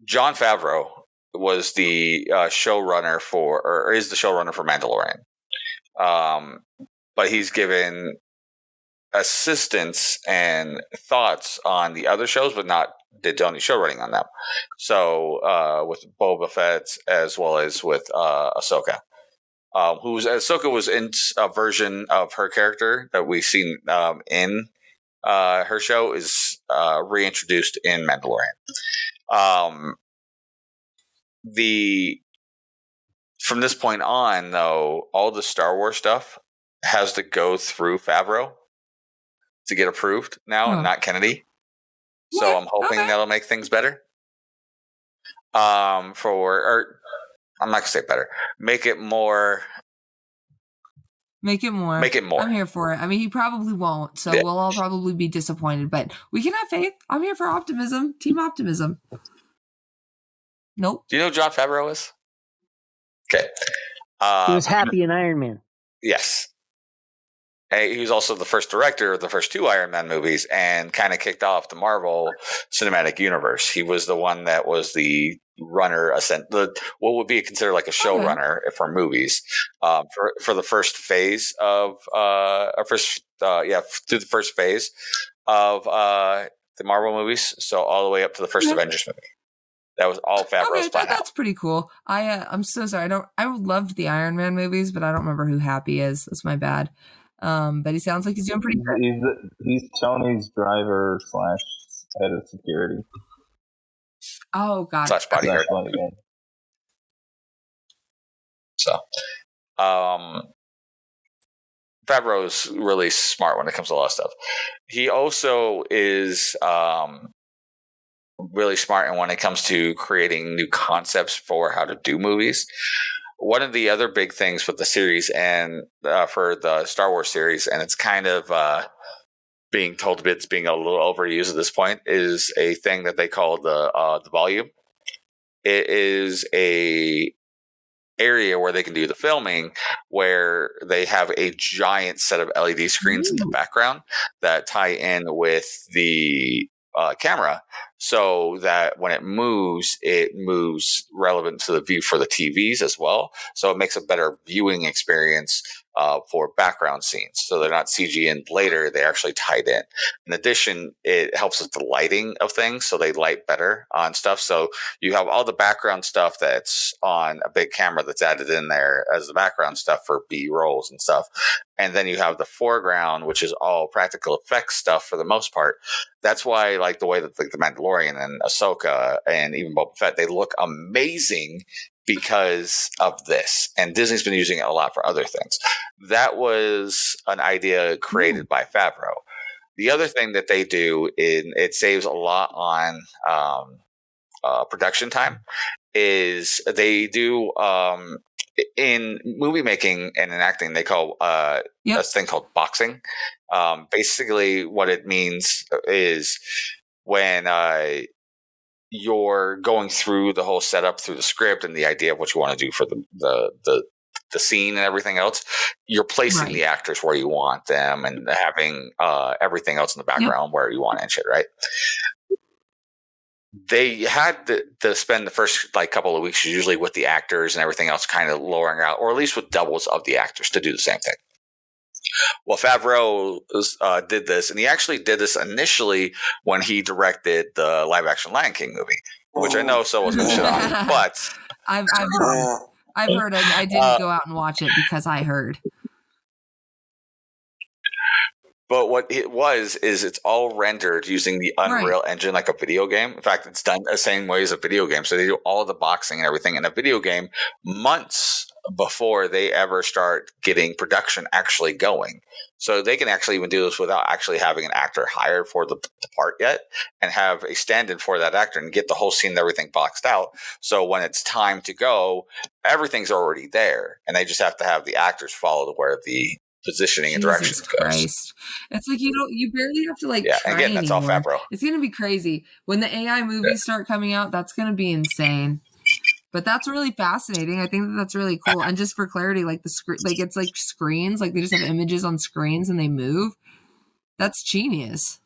Jon Favreau was the showrunner or is the showrunner for Mandalorian. But he's given assistance and thoughts on the other shows, but not did any show running on them. So with Boba Fett as well as with Ahsoka. Ahsoka was in a version of her character that we've seen in her show is reintroduced in Mandalorian. From this point on, though, all the Star Wars stuff has to go through Favreau to get approved now, and not Kennedy. So I'm hoping that'll make things better. I'm not gonna say better. Make it more. Make it more. I'm here for it. I mean, he probably won't, so we'll all probably be disappointed, but we can have faith. I'm here for optimism. Team optimism. Nope. Do you know who Jon Favreau is? Okay. He was Happy in Iron Man. Yes. He was also the first director of the first two Iron Man movies and kind of kicked off the Marvel Cinematic Universe. He was the one that was the runner, what would be considered like a showrunner for movies for the first phase of through the first phase of the Marvel movies. So all the way up to the first Avengers movie. That was all Favreau's plan. That's pretty cool. I'm so sorry. I loved the Iron Man movies, but I don't remember who Happy is. That's my bad. But he sounds like he's doing pretty good. He's Tony's driver / head of security. Oh, God. / bodyguard. So, Favreau's really smart when it comes to a lot of stuff. He also is really smart when it comes to creating new concepts for how to do movies. One of the other big things with the series and for the Star Wars series, and it's kind of being told it's being a little overused at this point, is a thing that they call the volume. It is a area where they can do the filming where they have a giant set of LED screens in the background that tie in with the camera, so that when it moves relevant to the view for the TVs as well. So it makes a better viewing experience for background scenes. So they're not CG in later, they actually tied in. In addition, it helps with the lighting of things, so they light better on stuff. So you have all the background stuff that's on a big camera that's added in there as the background stuff for B-rolls and stuff. And then you have the foreground, which is all practical effects stuff for the most part. That's why, like, the way that the Mandalorian and Ahsoka and even Boba Fett, they look amazing because of this. And Disney's been using it a lot for other things. That was an idea created by Favreau. The other thing that they do, it saves a lot on production time, is they do in movie making and in acting, they call a thing called boxing. Basically, what it means is when you're going through the whole setup through the script and the idea of what you want to do for the scene and everything else, you're placing the actors where you want them and having everything else in the background where you want and shit, right? They had to spend the first couple of weeks usually with the actors and everything else kind of lowering out, or at least with doubles of the actors to do the same thing. Well, Favreau did this, and he actually did this initially when he directed the live-action Lion King movie, which I know was going to shit on, but I've heard. I didn't go out and watch it because I heard. But what it is it's all rendered using the Unreal Engine like a video game. In fact, it's done the same way as a video game. So they do all the boxing and everything in a video game months before they ever start getting production actually going. So they can actually even do this without actually having an actor hired for the part yet, and have a stand-in for that actor and get the whole scene and everything boxed out. So when it's time to go, everything's already there, and they just have to have the actors follow where the positioning and direction Jesus goes. Christ. It's like you barely have to like Yeah, try and again, that's all anymore. Favreau. It's gonna be crazy. When the AI movies start coming out, that's gonna be insane. But that's really fascinating. I think that's really cool. And just for clarity, like the screen, like it's like screens, like they just have images on screens and they move. That's genius.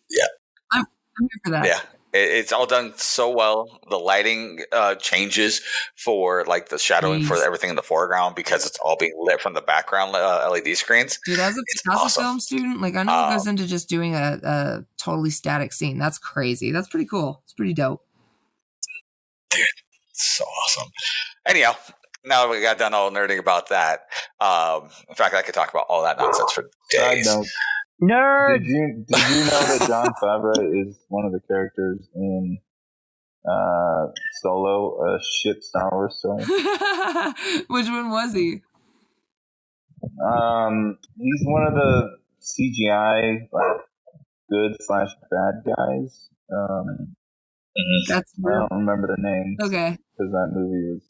Yeah. I'm here for that. Yeah. It's all done so well. The lighting changes for like the shadowing for Jeez. everything in the foreground because it's all being lit from the background LED screens. Dude, as awesome. a film student, like I know what goes into just doing a totally static scene. That's crazy. That's pretty cool. It's pretty dope. Dude, it's so awesome. Anyhow, now that we got done all nerding about that, in fact, I could talk about all that nonsense for days. Side note, Nerd. Did you know that Jon Favreau is one of the characters in Solo, a shit Star Wars story? Which one was he? He's one of the CGI good/bad guys. That's I don't remember the names. Okay. Because that movie was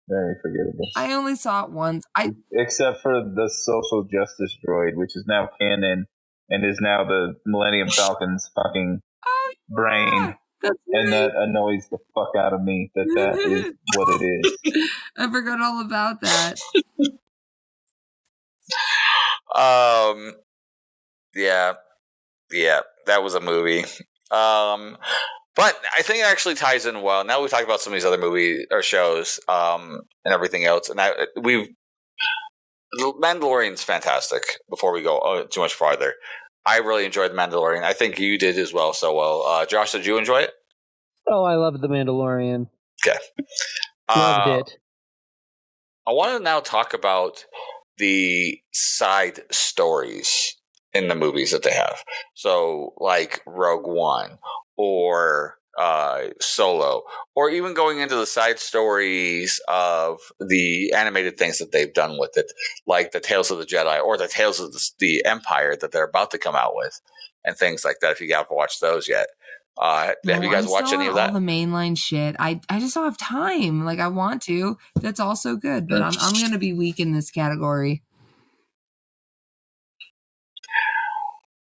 very forgettable. I only saw it once. Except for the social justice droid, which is now canon and is now the Millennium Falcon's fucking brain. And that annoys the fuck out of me that is what it is. I forgot all about that. Yeah, that was a movie. But I think it actually ties in well. Now we talk about some of these other movies or shows, and everything else. And The Mandalorian's fantastic. Before we go too much farther, I really enjoyed The Mandalorian. I think you did as well. So well, Josh, did you enjoy it? Oh, I love The Mandalorian. Okay, Loved it. I want to now talk about the side stories in the movies that they have. So, like Rogue One or Solo, or even going into the side stories of the animated things that they've done with it, like the Tales of the Jedi or the Tales of the Empire that they're about to come out with, and things like that. If you haven't watched those yet, have you guys watched any of that? All the mainline shit. I just don't have time. Like I want to. That's also good, but I'm going to be weak in this category.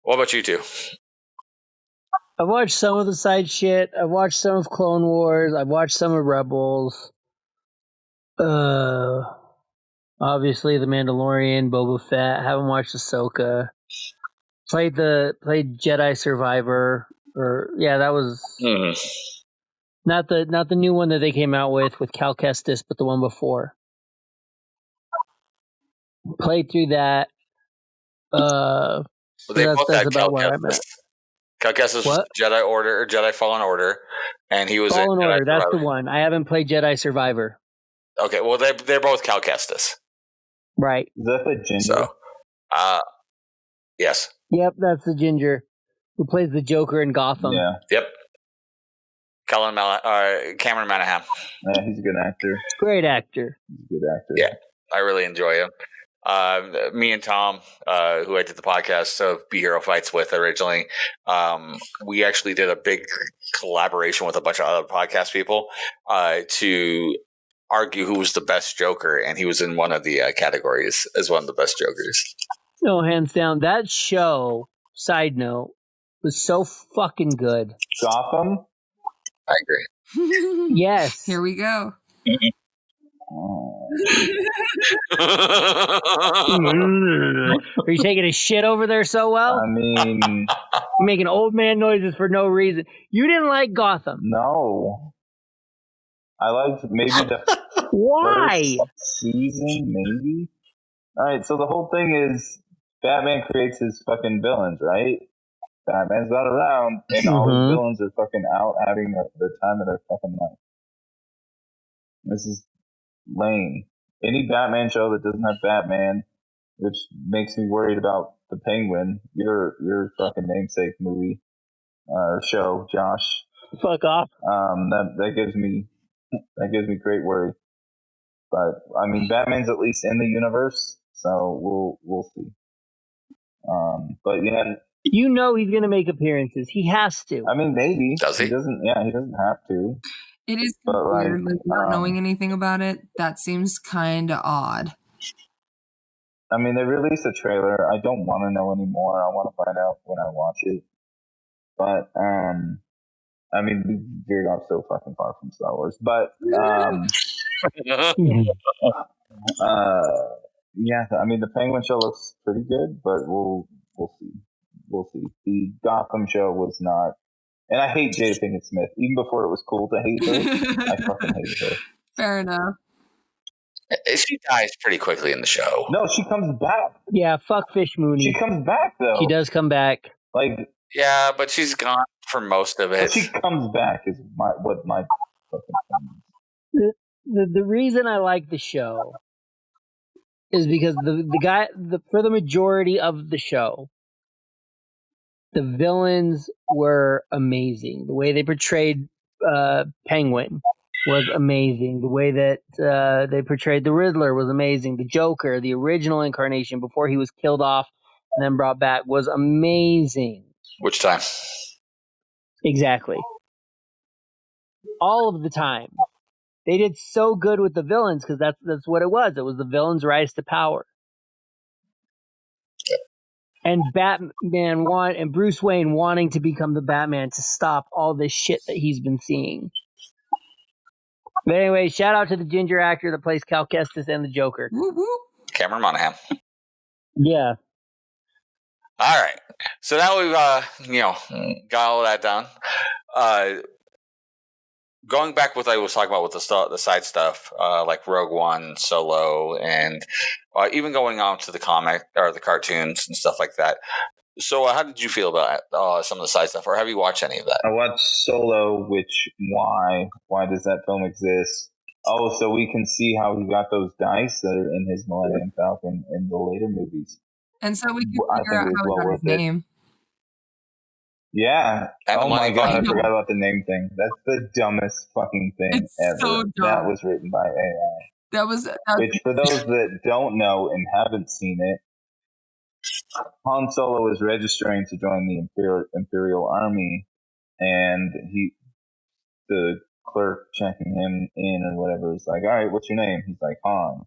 What about you two? I've watched some of the side shit. I've watched some of Clone Wars. I've watched some of Rebels. Obviously The Mandalorian, Boba Fett. Haven't watched Ahsoka. Played Jedi Survivor. That was not the new one that they came out with Cal Kestis, but the one before. Played through that. Well, they both had Cal Kestis. Cal Kestis was Jedi Order or Jedi Fallen Order, and he was Fallen in Order. That's the one. I haven't played Jedi Survivor. Okay, well they're both Cal Kestis, right? Is that the ginger? So, yes. Yep, that's the ginger who plays the Joker in Gotham. Yeah. Yep. Cameron Monaghan. Yeah, he's a good actor. Great actor. He's a good actor. Yeah, I really enjoy him. Me and Tom, who I did the podcast of Be Hero Fights with originally, we actually did a big collaboration with a bunch of other podcast people to argue who was the best Joker, and he was in one of the categories as one of the best Jokers. No, hands down. That show, side note, was so fucking good. Gotham? I agree. Yes. Here we go. Are you taking a shit over there so well? I mean, you're making old man noises for no reason. You didn't like Gotham. No. I liked maybe the Why? first season, maybe. Alright, so the whole thing is Batman creates his fucking villains, right? Batman's not around, and all his villains are fucking out having the time of their fucking life. This is lame. Any Batman show that doesn't have Batman, which makes me worried about the Penguin, your fucking namesake movie or show, Josh. Fuck off. That gives me great worry. But I mean, Batman's at least in the universe, so we'll see. But yeah, you know he's gonna make appearances. He has to. I mean, maybe. Does he? He doesn't. Yeah, he doesn't have to. It is weird, like not knowing anything about it. That seems kind of odd. I mean, they released a trailer. I don't want to know anymore. I want to find out when I watch it. But I mean, we veered off so fucking far from Star Wars. But yeah, I mean, the Penguin show looks pretty good, but we'll see. We'll see. The Gotham show was not, and I hate Jada Pinkett Smith. Even before it was cool to hate her, I fucking hated her. Fair enough. She dies pretty quickly in the show. No, she comes back. Yeah, fuck Fish Mooney. She comes back though. She does come back. Like, yeah, but she's gone for most of it. But she comes back is what my fucking thing is. The reason I like the show is because the guy for the majority of the show, the villains were amazing. The way they portrayed Penguin was amazing. The way that they portrayed the Riddler was amazing. The Joker, the original incarnation before he was killed off and then brought back, was amazing. Which time? Exactly. All of the time. They did so good with the villains because that's what it was. It was the villains' rise to power. And Batman and Bruce Wayne wanting to become the Batman to stop all this shit that he's been seeing. But anyway, shout out to the ginger actor that plays Cal Kestis and the Joker. Whoop, whoop. Cameron Monaghan. Yeah. All right. So now we've got all that done. Going back with what I was talking about with the side stuff, like Rogue One, Solo, and even going on to the comic or the cartoons and stuff like that. So how did you feel about some of the side stuff, or have you watched any of that? I watched Solo, which, why does that film exist? Oh, so we can see how he got those dice that are in his Millennium Falcon in the later movies. And so we can figure out how he got his name. Yeah. And oh my god, I Falcon. forgot about the name thing. That's the dumbest fucking thing It's ever. so dumb. That was written by AI. That was Which, for those that don't know and haven't seen it, Han Solo is registering to join the Imperial Army, and the clerk checking him in or whatever is like, all right, what's your name? He's like, Han.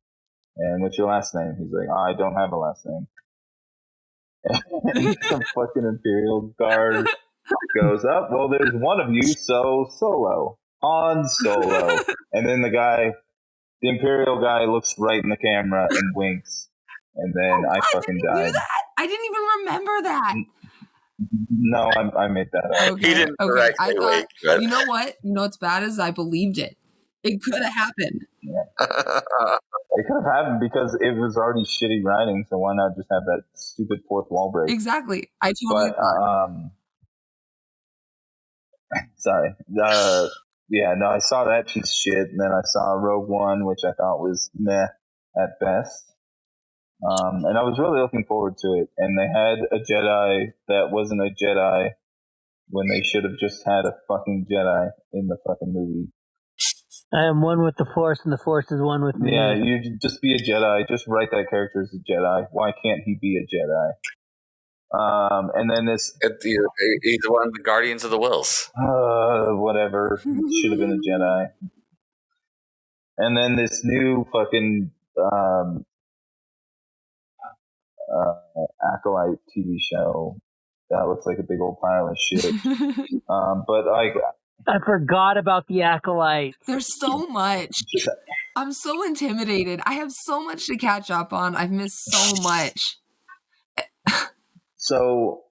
And what's your last name? He's like, I don't have a last name. And the fucking Imperial Guard goes up. Well, there's one of you, so Solo. Han Solo. And then the Imperial guy looks right in the camera and winks. And then I fucking died. I didn't even remember that. No, I made that up. Okay. He didn't Okay. I correctly thought, wink, but- you know what? You know what's bad is I believed it. It could have happened. It could have happened because it was already shitty writing, so why not just have that stupid fourth wall break? Exactly. I totally But, sorry. Yeah, no, I saw that piece of shit, and then I saw Rogue One, which I thought was meh at best. And I was really looking forward to it. And they had a Jedi that wasn't a Jedi when they should have just had a fucking Jedi in the fucking movie. I am one with the Force, and the Force is one with me. Yeah, you just be a Jedi. Just write that character as a Jedi. Why can't he be a Jedi? And then this... He's one of the Guardians of the Wills. Whatever. Should have been a Jedi. And then this new fucking... Acolyte TV show that looks like a big old pile of shit. But like, I forgot about the Acolyte. There's so much. I'm so intimidated. I have so much to catch up on. I've missed so much. So,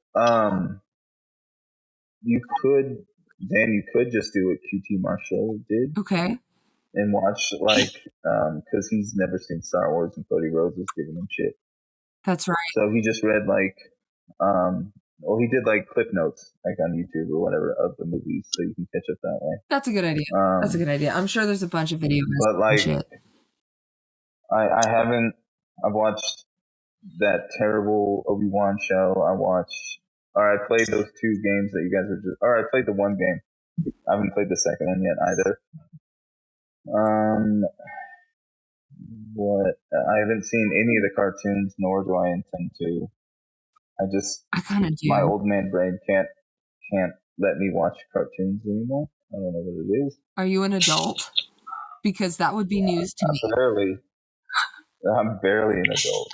you could just do what QT Marshall did. Okay. And watch, like, because he's never seen Star Wars and Cody Rhodes was giving him shit. That's right. So he just read, like, he did, like, clip notes, like, on YouTube or whatever, of the movies, so you can catch up that way. That's a good idea. That's a good idea. I'm sure there's a bunch of videos. But, like, shit. I've watched that terrible Obi-Wan show. I played those two games that you guys I played the one game. I haven't played the second one yet either. I haven't seen any of the cartoons, nor do I intend to. I kind of do. My old man brain can't let me watch cartoons anymore. I don't know what it is. Are you an adult? Because that would be news to me. Barely. I'm barely an adult.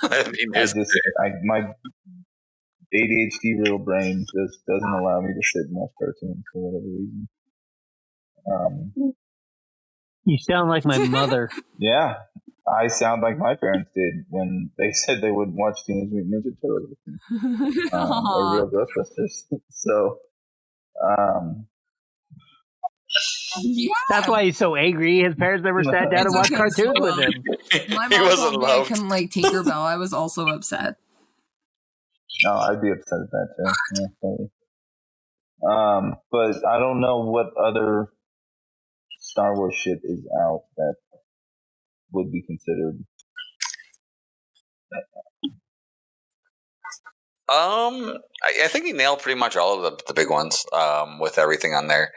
My ADHD little brain just doesn't allow me to sit and watch cartoons for whatever reason. You sound like my mother. Yeah, I sound like my parents did when they said they would watch Teenage Mutant Ninja Turtles with me, or Real Ghostbusters. So, Yeah. That's why he's so angry. His parents never sat down and watched cartoons with him. My He mom wasn't told me I loved. couldn't like Tinkerbell. I was also upset. no, I'd be upset at that too. Yeah, totally. But I don't know what other Star Wars shit is out that would be considered. I think he nailed pretty much all of the big ones with everything on there.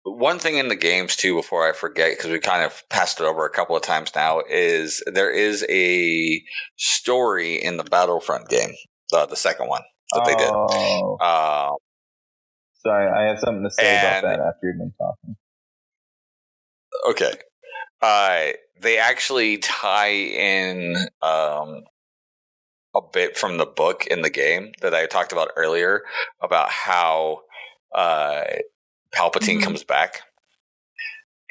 One thing in the games too, before I forget, because we kind of passed it over a couple of times now, is there is a story in the Battlefront game, the second one that they did. Sorry, I have something to say about that after you've been talking. Okay. They actually tie in a bit from the book in the game that I talked about earlier about how Palpatine comes back.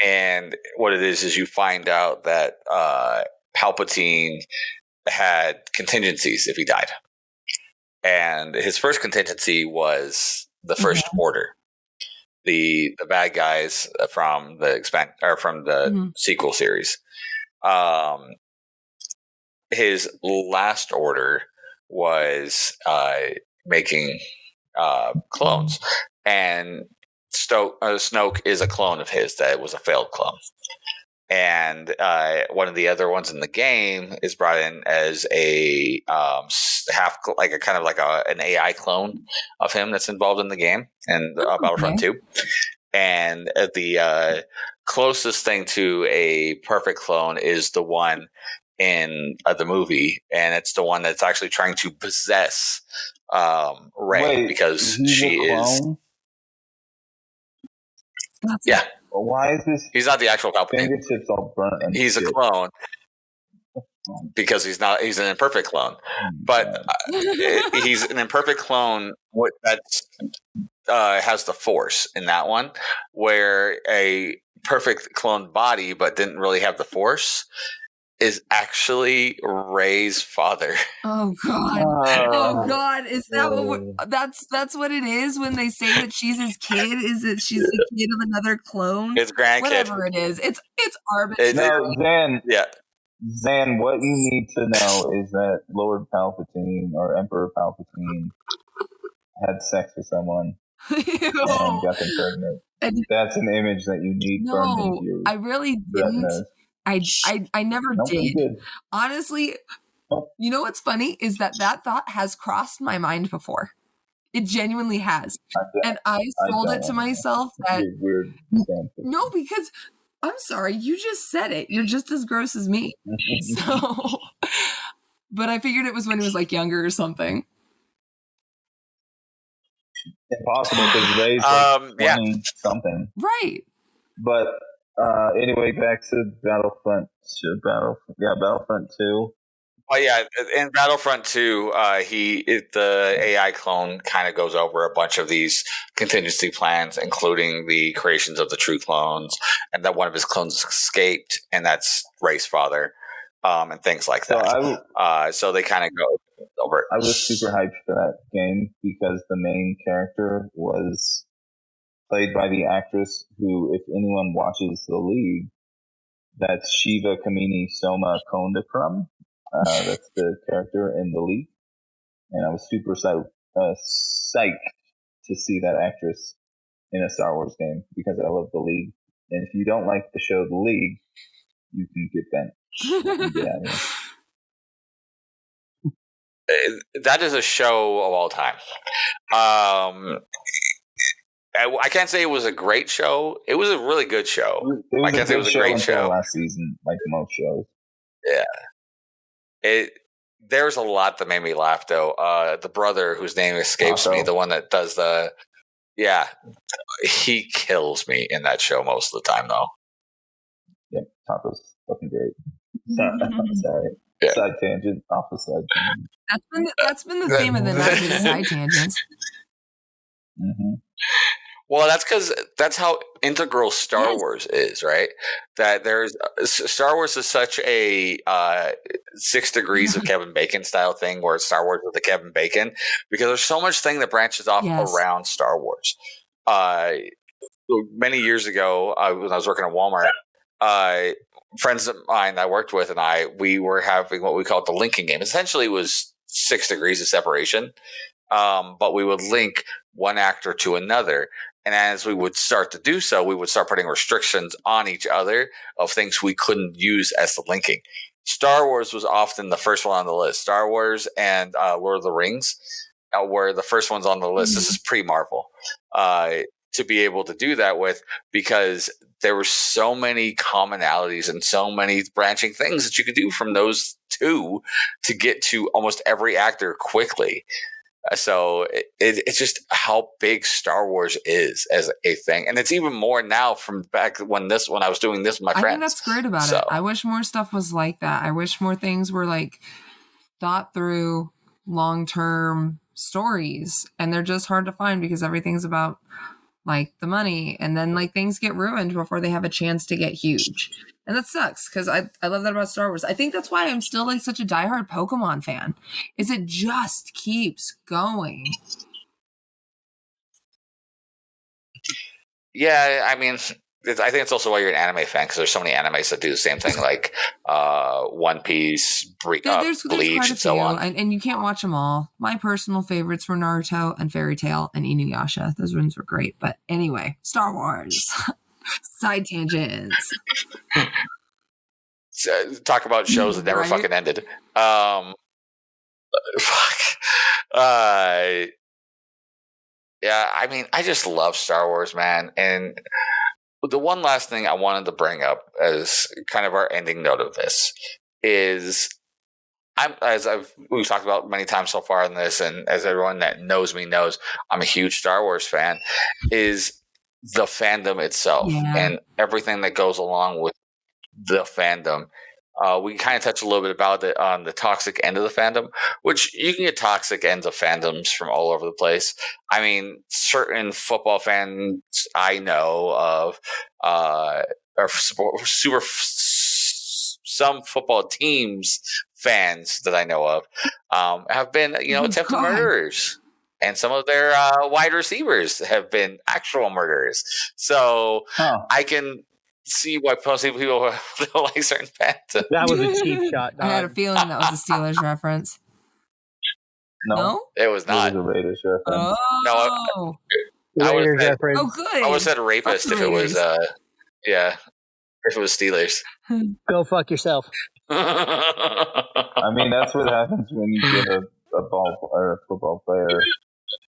And what it is you find out that Palpatine had contingencies if he died. And his first contingency was the First Order. The bad guys from the sequel series. His last order was making clones, and Snoke is a clone of his that was a failed clone. And one of the other ones in the game is brought in as a an AI clone of him that's involved in the game and Battlefront 2. And the closest thing to a perfect clone is the one in the movie, and it's the one that's actually trying to possess Rey because she is. Yeah. Well, why is this? He's not the actual Palpatine. Fingertips all burnt. And he's a clone because he's not. He's an imperfect clone, but he's an imperfect clone that has the Force in that one, where a perfect clone body but didn't really have the Force is actually Rey's father. Oh God! Oh God! Is that that's what it is when they say that she's his kid? Is it she's the kid of another clone? It's grandkid. Whatever it is, it's arbitrary. Zan, what you need to know is that Lord Palpatine or Emperor Palpatine had sex with someone and got them pregnant. That's an image that you need burned into your I really didn't. retinas. I never did. Honestly, you know what's funny is that thought has crossed my mind before. It genuinely has. And I sold it to myself that weird no, because I'm sorry, you just said it. You're just as gross as me. So, but I figured it was when he was like younger or something. Impossible because Rey's like 20 something. Right. But anyway, back to Battlefront 2. Battlefront 2. Oh yeah, in Battlefront 2, the AI clone kind of goes over a bunch of these contingency plans, including the creations of the true clones, and that one of his clones escaped, and that's Rey's father, and things like that. So they kind of go over it. I was super hyped for that game because the main character was played by the actress who, if anyone watches The League, that's Shiva Kamini Soma Kondakram. That's the character in The League. And I was super psyched to see that actress in a Star Wars game because I love The League. And if you don't like the show The League, you can get bent. Get out of here. That is a show of all time. I can't say it was a great show. It was a really good show. I can't say it was a great show. Last season, like most shows. Yeah. There's a lot that made me laugh though. The brother whose name escapes me, the one that does the Yeah, he kills me in that show most of the time, though. Yeah, Taco's fucking great. Sorry. Yeah. Side tangent, off the side tangent. That's been the theme of the night, is side tangents. Mm-hmm. Well, that's because that's how integral Star Wars is, right? That there's Star Wars is such a 6 degrees of Kevin Bacon style thing, where it's Star Wars with the Kevin Bacon, because there's so much thing that branches off around Star Wars. Many years ago, when I was working at Walmart, friends of mine I worked with and we were having what we called the linking game. Essentially, it was 6 degrees of separation, but we would link one actor to another. And as we would start to do so, we would start putting restrictions on each other of things we couldn't use as the linking. Star Wars was often the first one on the list. Star Wars and Lord of the Rings were the first ones on the list. Mm-hmm. This is pre-Marvel. To be able to do that with, because there were so many commonalities and so many branching things that you could do from those two to get to almost every actor quickly. So it's just how big Star Wars is as a thing, and it's even more now from back when I was doing this with my friends. I think that's great about it. I wish more stuff was like that. I wish more things were like thought through, long-term stories, and they're just hard to find because everything's about like the money, and then like things get ruined before they have a chance to get huge. And that sucks because I love that about Star Wars. I think that's why I'm still like such a diehard Pokemon fan, is it just keeps going. Yeah, I mean, I think it's also why you're an anime fan, because there's so many animes that do the same thing, like One Piece, Bleach, and so on. And you can't watch them all. My personal favorites were Naruto and Fairy Tail and Inuyasha. Those ones were great. But anyway, Star Wars. Side tangents. Talk about shows that never fucking ended. Fuck. Yeah, I mean, I just love Star Wars, man. And the one last thing I wanted to bring up as kind of our ending note of this is, we've talked about many times so far in this, and as everyone that knows me knows, I'm a huge Star Wars fan, is the fandom itself and everything that goes along with the fandom. We kind of touched a little bit about it on the toxic end of the fandom, which you can get toxic ends of fandoms from all over the place. I mean, certain football fans I know of, or some football teams fans that I know of, have been, attempted murderers. And some of their wide receivers have been actual murderers. So I can see why people don't like certain fans. That was a cheap shot, dog. I had a feeling that was a Steelers reference. No, it was not. It was a Raiders reference. Oh, No, Raiders reference. Oh, good. I would have said rapist if it was, if it was Steelers. Go fuck yourself. I mean, that's what happens when you give a ball or a football player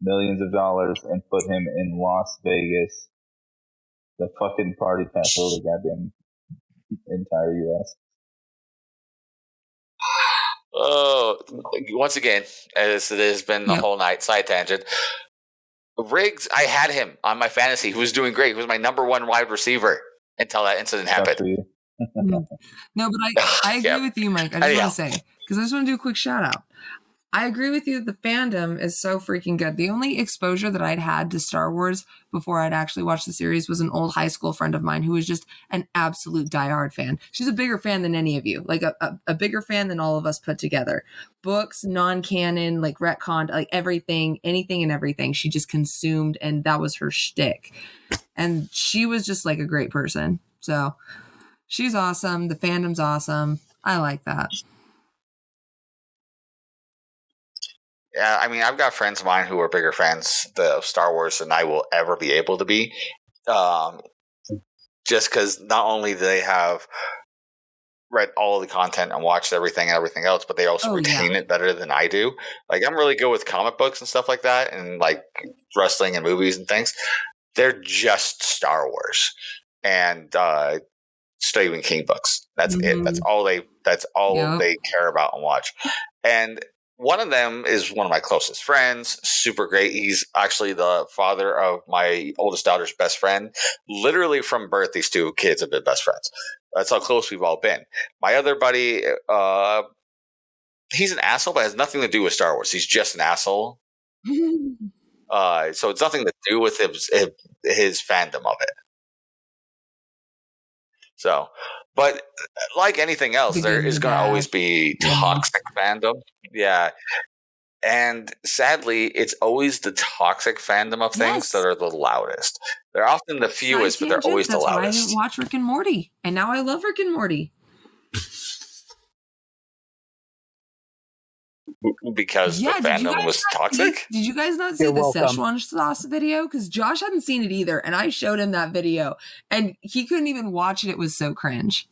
millions of dollars and put him in Las Vegas, the fucking party capital of the goddamn entire U.S. Oh, once again, as it has been the whole night, side tangent. Riggs, I had him on my fantasy. He was doing great. He was my number one wide receiver until that incident happened. No, but I agree with you, Mike. I just want to say, because I just want to do a quick shout out. I agree with you that the fandom is so freaking good. The only exposure that I'd had to Star Wars before I'd actually watched the series was an old high school friend of mine who was just an absolute diehard fan. She's a bigger fan than any of you, like a bigger fan than all of us put together. Books, non-canon, like retconned, like everything, anything and everything. She just consumed, and that was her shtick. And she was just like a great person. So she's awesome. The fandom's awesome. I like that. Yeah, I mean, I've got friends of mine who are bigger fans of Star Wars than I will ever be able to be. Just because not only do they have read all the content and watched everything and everything else, but they also retain it better than I do. Like, I'm really good with comic books and stuff like that, and like wrestling and movies and things. They're just Star Wars and Stephen King books. That's it. That's all they care about and watch. And one of them is one of my closest friends. Super great. He's actually the father of my oldest daughter's best friend. Literally from birth, these two kids have been best friends. That's how close we've all been. My other buddy, he's an asshole, but has nothing to do with Star Wars. He's just an asshole. So it's nothing to do with his fandom of it. So, but like anything else, The there good and is the going to bad. always be toxic fandom. Yeah. And sadly, it's always the toxic fandom of things Yes. that are the loudest. They're often the fewest, but they're Side always tangent, the that's why I loudest. didn't watch Rick and Morty. And now I love Rick and Morty. Because the fandom was toxic? Did you guys not see You're the welcome. Szechuan sauce video? Because Josh hadn't seen it either, and I showed him that video, and he couldn't even watch it. It was so cringe.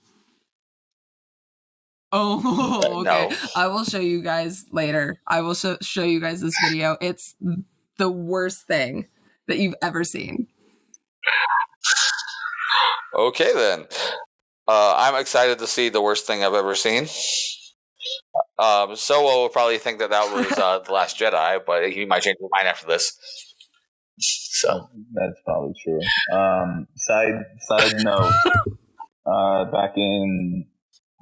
Oh, okay. No. I will show you guys later. I will show you guys this video. It's the worst thing that you've ever seen. Okay, then. I'm excited to see the worst thing I've ever seen. Solo will probably think that was The Last Jedi, but he might change his mind after this. So That's probably true. Side note, back in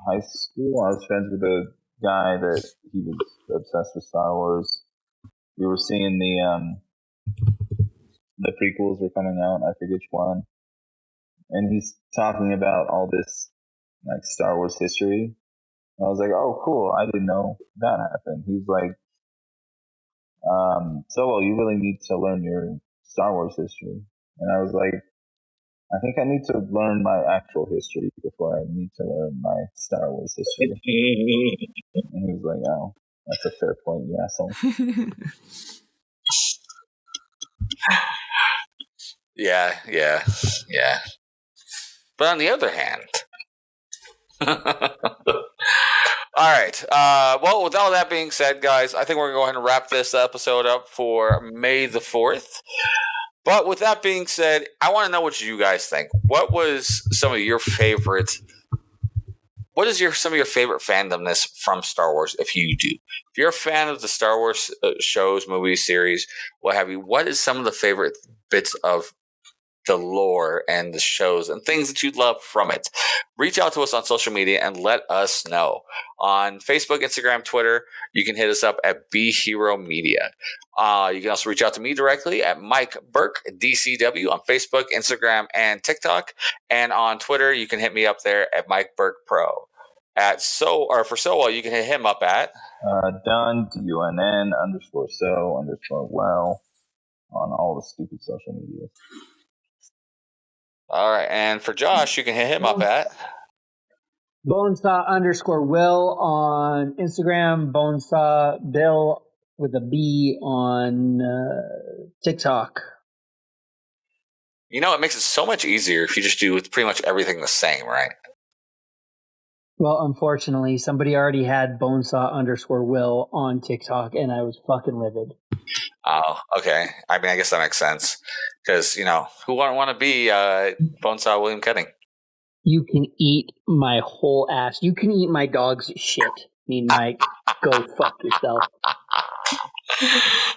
high school, I was friends with a guy that he was obsessed with Star Wars. We were seeing the prequels were coming out. I forget which one, and he's talking about all this like Star Wars history. And I was like, "Oh, cool! I didn't know that happened." He's like, "Solo, you really need to learn your Star Wars history." And I was like, I think I need to learn my actual history before I need to learn my Star Wars history. And he was like, "Oh, that's a fair point, you asshole." Yeah. But on the other hand, all right. Well, with all that being said, guys, I think we're going to go ahead and wrap this episode up for May the 4th. But with that being said, I want to know what you guys think. What was some of your favorite? What is some of your favorite fandomness from Star Wars? If you do, if you're a fan of the Star Wars shows, movies, series, what have you, what is some of the favorite bits of the lore and the shows and things that you love from it? Reach out to us on social media and let us know. On Facebook, Instagram, Twitter, you can hit us up at Be Hero Media. You can also reach out to me directly at Mike Burke DCW on Facebook, Instagram, and TikTok. And on Twitter, you can hit me up there at Mike Burke Pro. For Solo, you can hit him up at Dunn DUNN _so_well on all the stupid social medias. All right, and for Josh, you can hit him up at Bonesaw _Will on Instagram, Bonesaw Bill with a B on TikTok. You know, it makes it so much easier if you just do pretty much everything the same, right? Well, unfortunately, somebody already had Bonesaw _Will on TikTok, and I was fucking livid. Oh, okay. I mean, I guess that makes sense. Because, you know, who wouldn't want to be Bonesaw William Cutting? You can eat my whole ass. You can eat my dog's shit. I mean, Mike, go fuck yourself.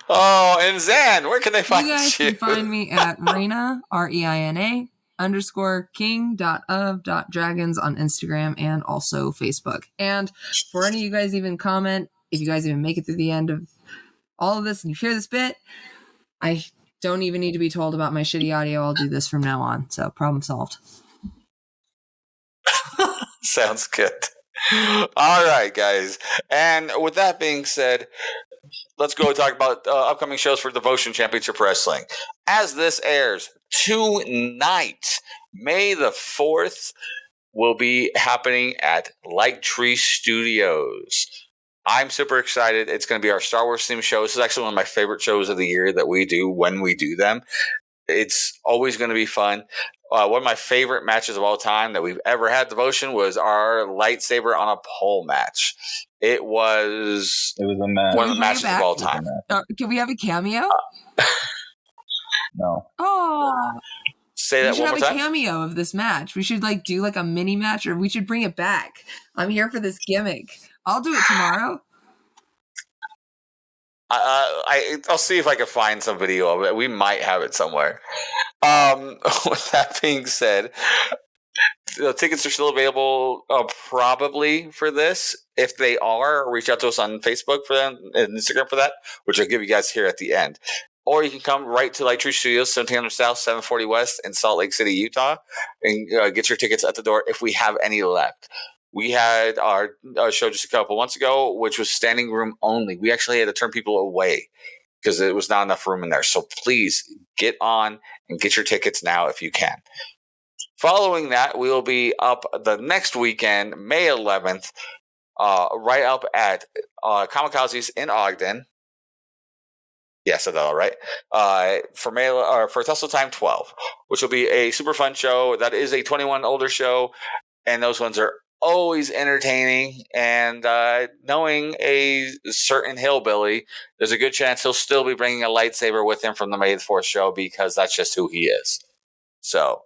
Oh, and Zan, where can they find you? You guys can find me at Reina, REINA _king.of.dragons on Instagram and also Facebook. And for any of you guys even comment, if you guys even make it through the end of all of this and you hear this bit, I don't even need to be told about my shitty audio. I'll do this from now on. So problem solved. Sounds good. All right, guys. And with that being said, let's go talk about upcoming shows for Devotion Championship Wrestling. As this airs tonight, May the 4th, will be happening at Light Tree Studios. I'm super excited. It's going to be our Star Wars themed show. This is actually one of my favorite shows of the year that we do when we do them. It's always going to be fun. One of my favorite matches of all time that we've ever had Devotion was our lightsaber on a pole match. It was a match. One of the matches of all time. Can we have a cameo? No. Oh, say that one more time. We should have a cameo of this match. We should do like a mini match, or we should bring it back. I'm here for this gimmick. I'll do it tomorrow. I'll see if I can find some video of it. We might have it somewhere. With that being said, the tickets are still available probably for this. If they are, reach out to us on Facebook for them and Instagram for that, which I'll give you guys here at the end. Or you can come right to Light Tree Studios, 1700 South, 740 West in Salt Lake City, Utah, and get your tickets at the door if we have any left. We had our show just a couple months ago, which was standing room only. We actually had to turn people away because there was not enough room in there. So please get on and get your tickets now if you can. Following that, we will be up the next weekend, May 11th, right up at Kamikazes in Ogden. Yes, I said that all right. For Tussle Time 12, which will be a super fun show. That is a 21 older show, and those ones are always entertaining. And knowing a certain hillbilly, there's a good chance he'll still be bringing a lightsaber with him from the May the 4th show because that's just who he is. So,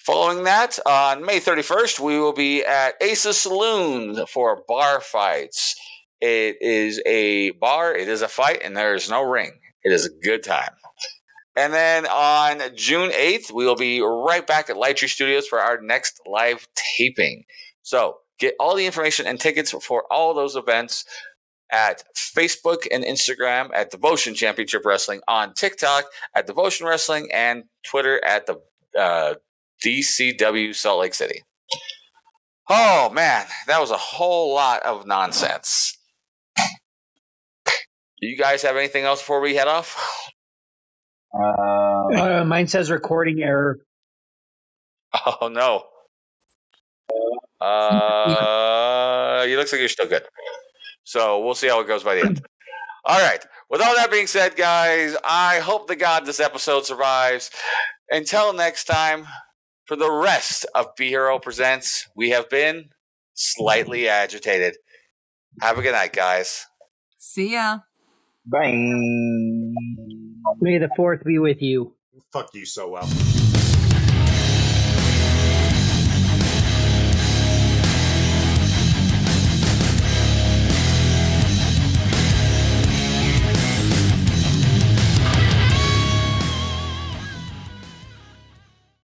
following that, on May 31st, we will be at Ace's Saloon for bar fights. It is a bar, it is a fight, and there is no ring. It is a good time. And then on June 8th, we will be right back at Light Tree Studios for our next live taping. So get all the information and tickets for all those events at Facebook and Instagram at Devotion Championship Wrestling, on TikTok at Devotion Wrestling, and Twitter at the DCW Salt Lake City. Oh, man, that was a whole lot of nonsense. Do you guys have anything else before we head off? Mine says recording error. Oh, no. It looks like you're still good. So we'll see how it goes by the end. All right. With all that being said, guys, I hope to God this episode survives. Until next time, for the rest of Be Hero Presents, we have been Slightly Agitated. Have a good night, guys. See ya. Bye. May the 4th be with you. Fuck you so well.